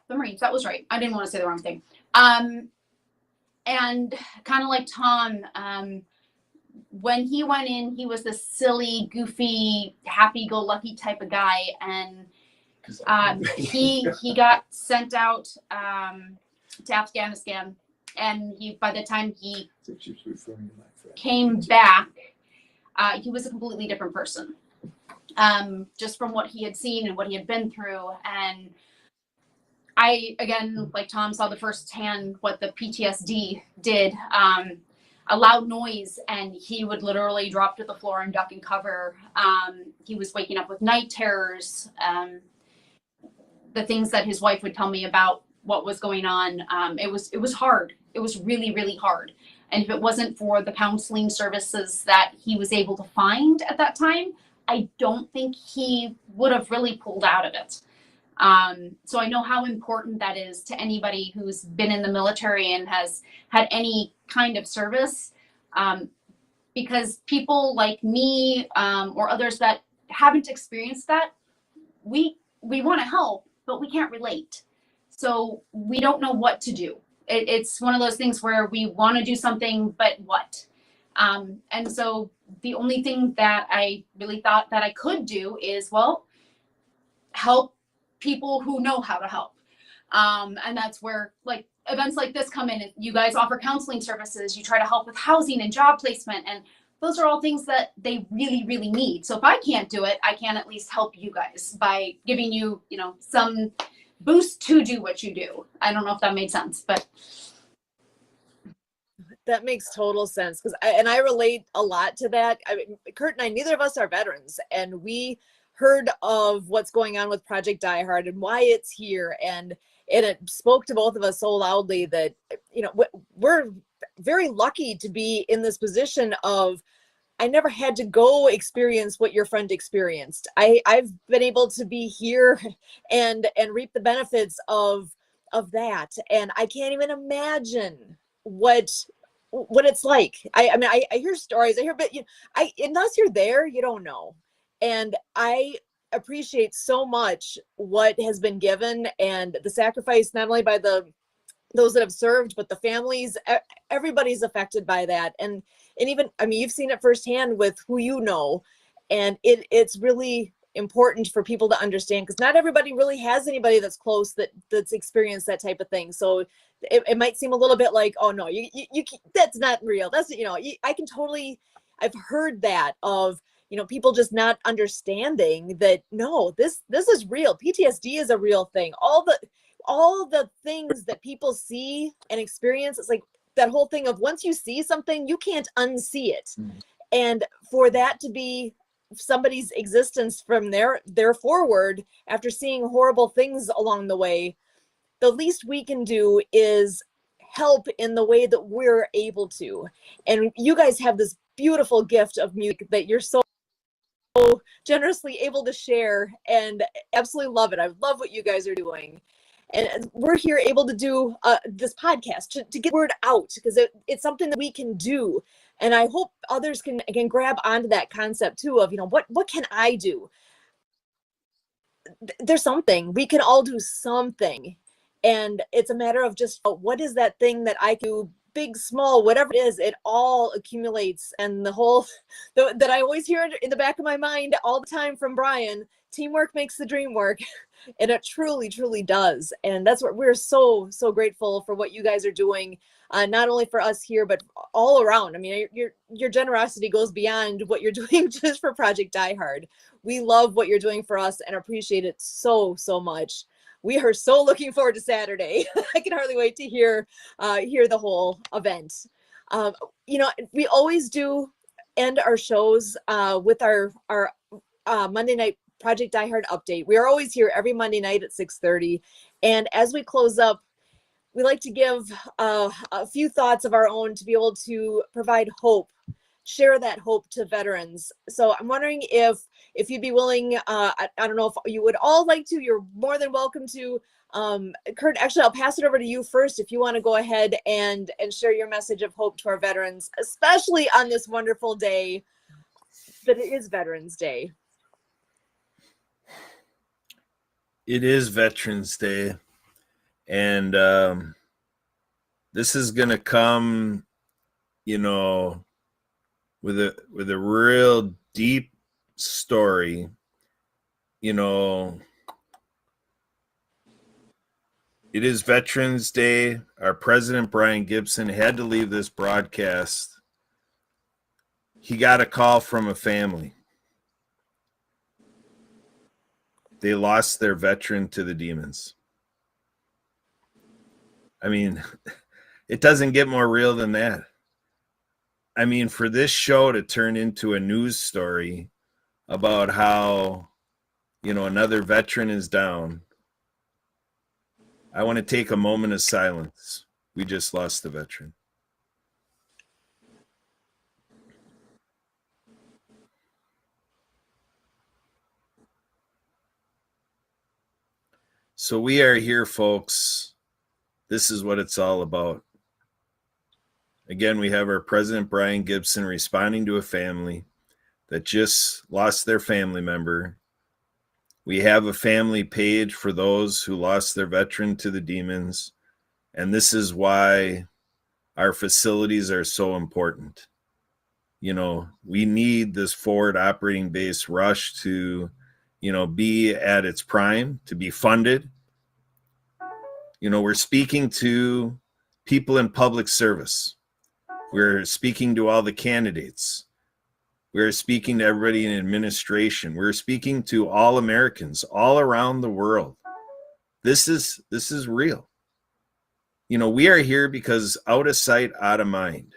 Marines. That was right. I didn't want to say the wrong thing. And kind of like Tom, when he went in, he was this silly, goofy, happy-go-lucky type of guy, and he got sent out to Afghanistan, and by the time he came back, he was a completely different person, just from what he had seen and what he had been through. And I, again, like Tom, saw the firsthand what the PTSD did. A loud noise, and he would literally drop to the floor and duck and cover. He was waking up with night terrors. The things that his wife would tell me about what was going on, it was hard. It was really, really hard. And if it wasn't for the counseling services that he was able to find at that time, I don't think he would have really pulled out of it. So I know how important that is to anybody who's been in the military and has had any kind of service, because people like me or others that haven't experienced that, we want to help, but we can't relate. So we don't know what to do. It's one of those things where we want to do something, but what? And so the only thing that I really thought that I could do is, well, help people who know how to help. And that's where like events like this come in. You guys offer counseling services. You try to help with housing and job placement. And those are all things that they really, really need. So if I can't do it, I can at least help you guys by giving you, some boost to do what you do. I don't know if that made sense, but. That makes total sense, because I relate a lot to that. I mean, Kurt and I, neither of us are veterans, and we heard of what's going on with Project Die Hard and why it's here, and And it spoke to both of us so loudly that, you know, we're very lucky to be in this position of, I never had to go experience what your friend experienced. I've been able to be here and reap the benefits of that. And I can't even imagine what it's like. I mean, I hear stories, I hear, but unless you're there, you don't know. And I appreciate so much what has been given and the sacrifice, not only by those that have served, but the families, everybody's affected by that. And even, I mean, you've seen it firsthand with who you know, and it's really important for people to understand, because not everybody really has anybody that's close that's experienced that type of thing. So it might seem a little bit like, oh no, you that's not real. That's, you know, I can totally, I've heard that of, you know, people just not understanding that, no, this is real. PTSD is a real thing. All the things that people see and experience, it's like that whole thing of, once you see something, you can't unsee it. And for that to be somebody's existence from their forward after seeing horrible things along the way, the least we can do is help in the way that we're able to. And you guys have this beautiful gift of music that you're so generously able to share, and absolutely love it. I love what you guys are doing. And we're here able to do this podcast to get word out, because it's something that we can do. And I hope others can grab onto that concept too of, you know, what can I do? There's something, we can all do something. And it's a matter of just, what is that thing that I can do, big, small, whatever it is, it all accumulates. And the whole, that I always hear in the back of my mind all the time from Brian, teamwork makes the dream work. And it truly, truly does. And that's what we're so grateful for, what you guys are doing, not only for us here, but all around. I mean, your generosity goes beyond what you're doing just for Project Die Hard. We love what you're doing for us and appreciate it so much. We are so looking forward to Saturday. I can hardly wait to hear the whole event. You know, we always do end our shows with our Monday night Project Die Hard update. We are always here every Monday night at 6:30. And as we close up, we like to give a few thoughts of our own to be able to provide hope, share that hope to veterans. So I'm wondering if you'd be willing, I don't know if you would all like to, you're more than welcome to. Kurt, actually, I'll pass it over to you first if you want to go ahead and share your message of hope to our veterans, especially on this wonderful day that it is Veterans Day. It is Veterans Day, and this is going to come, you know, with a real deep story. You know, it is Veterans Day. Our president, Brian Gibson, had to leave this broadcast. He got a call from a family. They lost their veteran to the demons. I mean, it doesn't get more real than that. I mean, for this show to turn into a news story about how, you know, another veteran is down, I want to take a moment of silence. We just lost the veteran. So we are here, folks. This is what it's all about. Again, we have our President Brian Gibson responding to a family that just lost their family member. We have a family page for those who lost their veteran to the demons. And this is why our facilities are so important. You know, we need this forward operating base rush to, you know, be at its prime, to be funded. You know, we're speaking to people in public service. We're speaking to all the candidates. We're speaking to everybody in administration. We're speaking to all Americans all around the world. This is real. You know, we are here because out of sight, out of mind.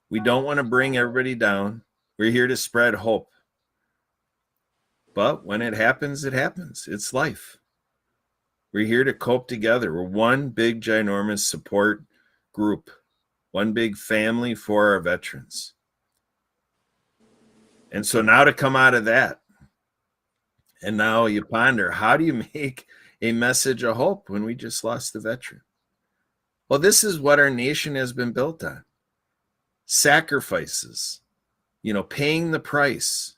We don't want to bring everybody down. We're here to spread hope. But when it happens, it happens. It's life. We're here to cope together. We're one big, ginormous support group, one big family for our veterans. And so now to come out of that, and now you ponder, how do you make a message of hope when we just lost a veteran? Well, this is what our nation has been built on. Sacrifices, paying the price.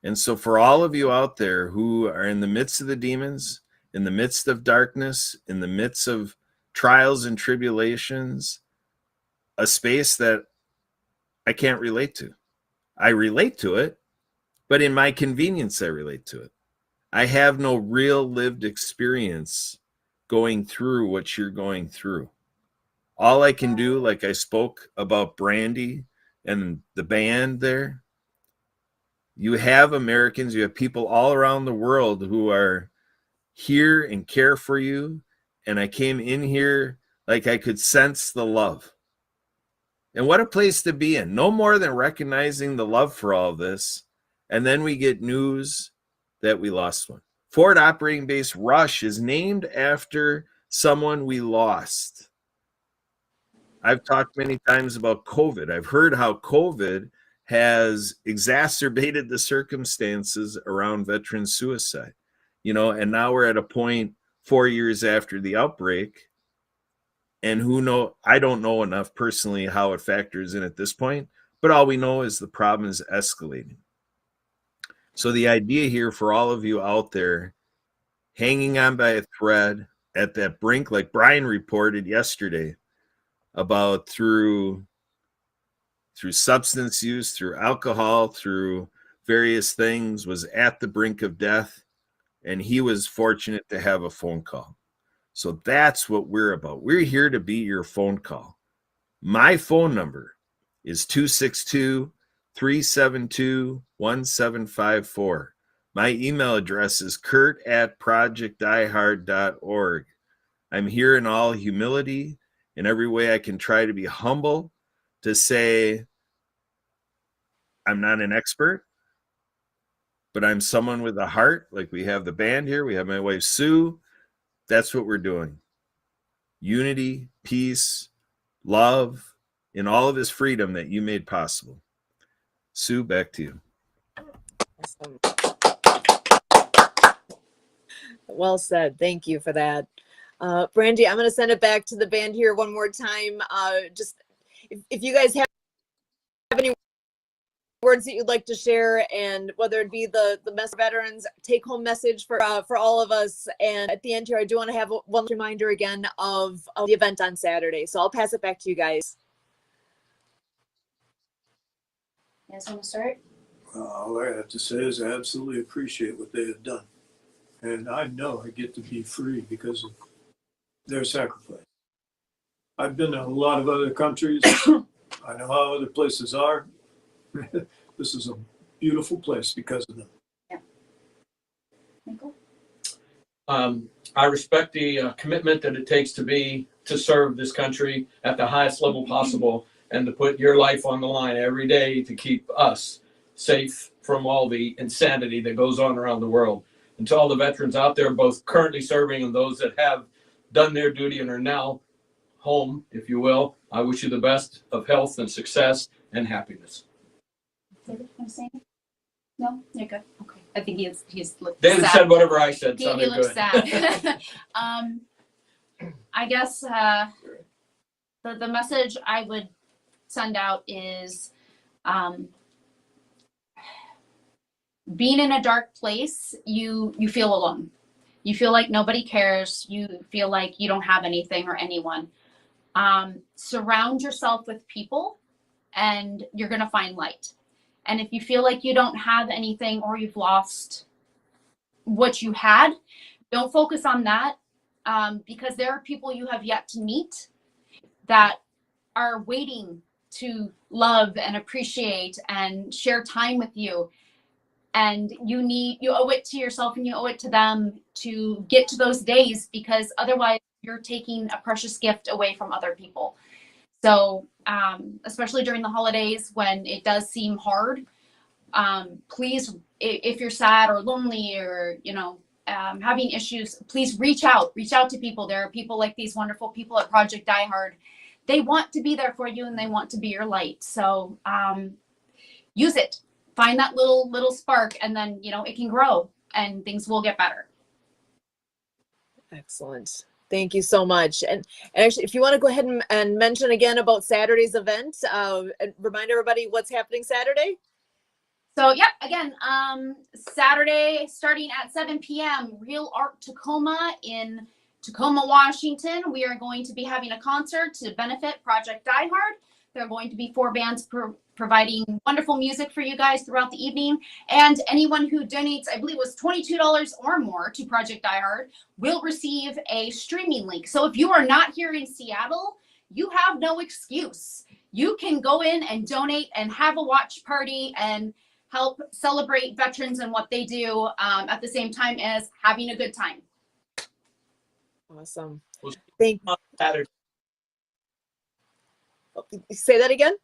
And so for all of you out there who are in the midst of the demons, in the midst of darkness, in the midst of trials and tribulations, a space that I can't relate to. I relate to it, but in my convenience, I relate to it. I have no real lived experience going through what you're going through. All I can do, like I spoke about Brandy and the band there, you have Americans, you have people all around the world who are here and care for you. And I came in here like I could sense the love. And what a place to be in. No more than recognizing the love for all this. And then we get news that we lost one. Forward Operating Base Rush is named after someone we lost. I've talked many times about COVID. I've heard how COVID has exacerbated the circumstances around veteran suicide, and now we're at a point 4 years after the outbreak. And I don't know enough personally how it factors in at this point, but all we know is the problem is escalating. So the idea here for all of you out there hanging on by a thread at that brink, like Brian reported yesterday about through substance use, through alcohol, through various things, was at the brink of death. And he was fortunate to have a phone call. So that's what we're about. We're here to be your phone call. My phone number is 262-372-1754. My email address is kurt@projectdiehard.org. I'm here in all humility. In every way I can try to be humble, to say I'm not an expert, but I'm someone with a heart. Like we have the band here. We have my wife, Sue. That's what we're doing. Unity, peace, love, in all of his freedom that you made possible. Sue, back to you. Awesome. Well said. Thank you for that. Brandy, I'm going to send it back to the band here one more time. Just if you guys have any words that you'd like to share, and whether it be the veterans take-home message for all of us. And at the end here, I do want to have one reminder again of the event on Saturday. So I'll pass it back to you guys. Yes, want to start? All I have to say is I absolutely appreciate what they have done. And I know I get to be free because of their sacrifice. I've been to a lot of other countries. I know how other places are. This is a beautiful place because of them. Yeah. Michael? I respect the commitment that it takes to serve this country at the highest level possible, and to put your life on the line every day to keep us safe from all the insanity that goes on around the world. And to all the veterans out there, both currently serving and those that have done their duty and are now home, if you will, I wish you the best of health and success and happiness. David, want to say anything? No? You're good? Okay. I think he's looked David sad. said whatever I said He sounded looks good. sad. I guess the message I would send out is being in a dark place, you feel alone. You feel like nobody cares. You feel like you don't have anything or anyone. Surround yourself with people and you're going to find light. And if you feel like you don't have anything or you've lost what you had, don't focus on that, because there are people you have yet to meet that are waiting to love and appreciate and share time with you. And you owe it to yourself and you owe it to them to get to those days, because otherwise you're taking a precious gift away from other people. So especially during the holidays when it does seem hard, please, if you're sad or lonely or, having issues, please reach out to people. There are people like these wonderful people at Project Die Hard. They want to be there for you and they want to be your light. So use it, find that little spark, and then, you know, it can grow and things will get better. Excellent. Thank you so much. And actually, if you want to go ahead and mention again about Saturday's event, and remind everybody what's happening Saturday. So, yep, again, Saturday starting at 7 p.m., Real Art Tacoma in Tacoma, Washington. We are going to be having a concert to benefit Project Die Hard. There are going to be 4 bands providing wonderful music for you guys throughout the evening. And anyone who donates, I believe it was $22 or more to Project Die Hard, will receive a streaming link. So if you are not here in Seattle, you have no excuse. You can go in and donate and have a watch party and help celebrate veterans and what they do at the same time as having a good time. Awesome. Thank you. Say that again.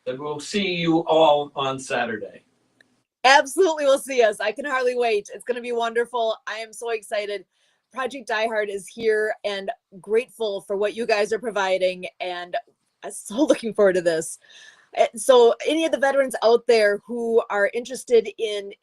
And we'll see you all on Saturday. Absolutely, will see us. I can hardly wait. It's going to be wonderful. I am so excited. Project Die Hard is here and grateful for what you guys are providing, and I'm so looking forward to this. So any of the veterans out there who are interested in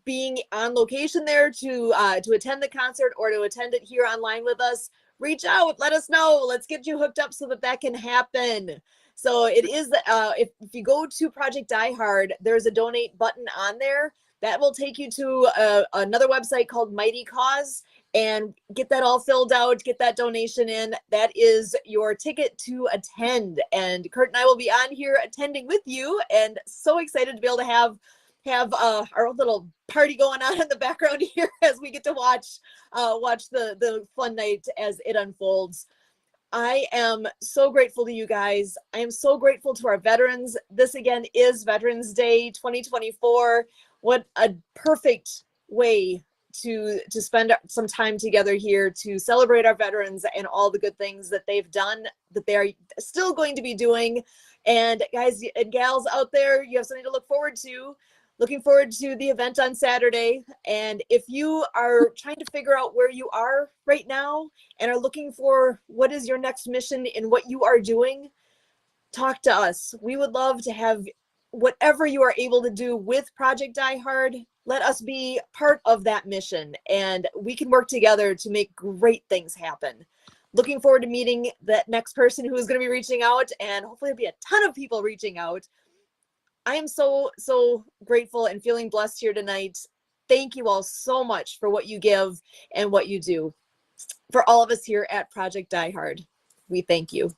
being on location there to attend the concert or to attend it here online with us, reach out, let us know. Let's get you hooked up so that can happen. So it is, if you go to Project Die Hard, there's a donate button on there that will take you to another website called Mighty Cause, and get that all filled out, get that donation in. That is your ticket to attend. And Kurt and I will be on here attending with you, and so excited to be able to have our own little party going on in the background here as we get to watch the fun night as it unfolds. I am so grateful to you guys. I am so grateful to our veterans. This again is Veterans Day 2024. What a perfect way to spend some time together here to celebrate our veterans and all the good things that they've done, that they're still going to be doing. And guys and gals out there, you have something to look forward to. Looking forward to the event on Saturday. And if you are trying to figure out where you are right now and are looking for what is your next mission in what you are doing, talk to us. We would love to have whatever you are able to do with Project Die Hard. Let us be part of that mission, and we can work together to make great things happen. Looking forward to meeting that next person who is going to be reaching out, and hopefully there'll be a ton of people reaching out. I am so grateful and feeling blessed here tonight. Thank you all so much for what you give and what you do. For all of us here at Project Die Hard, we thank you.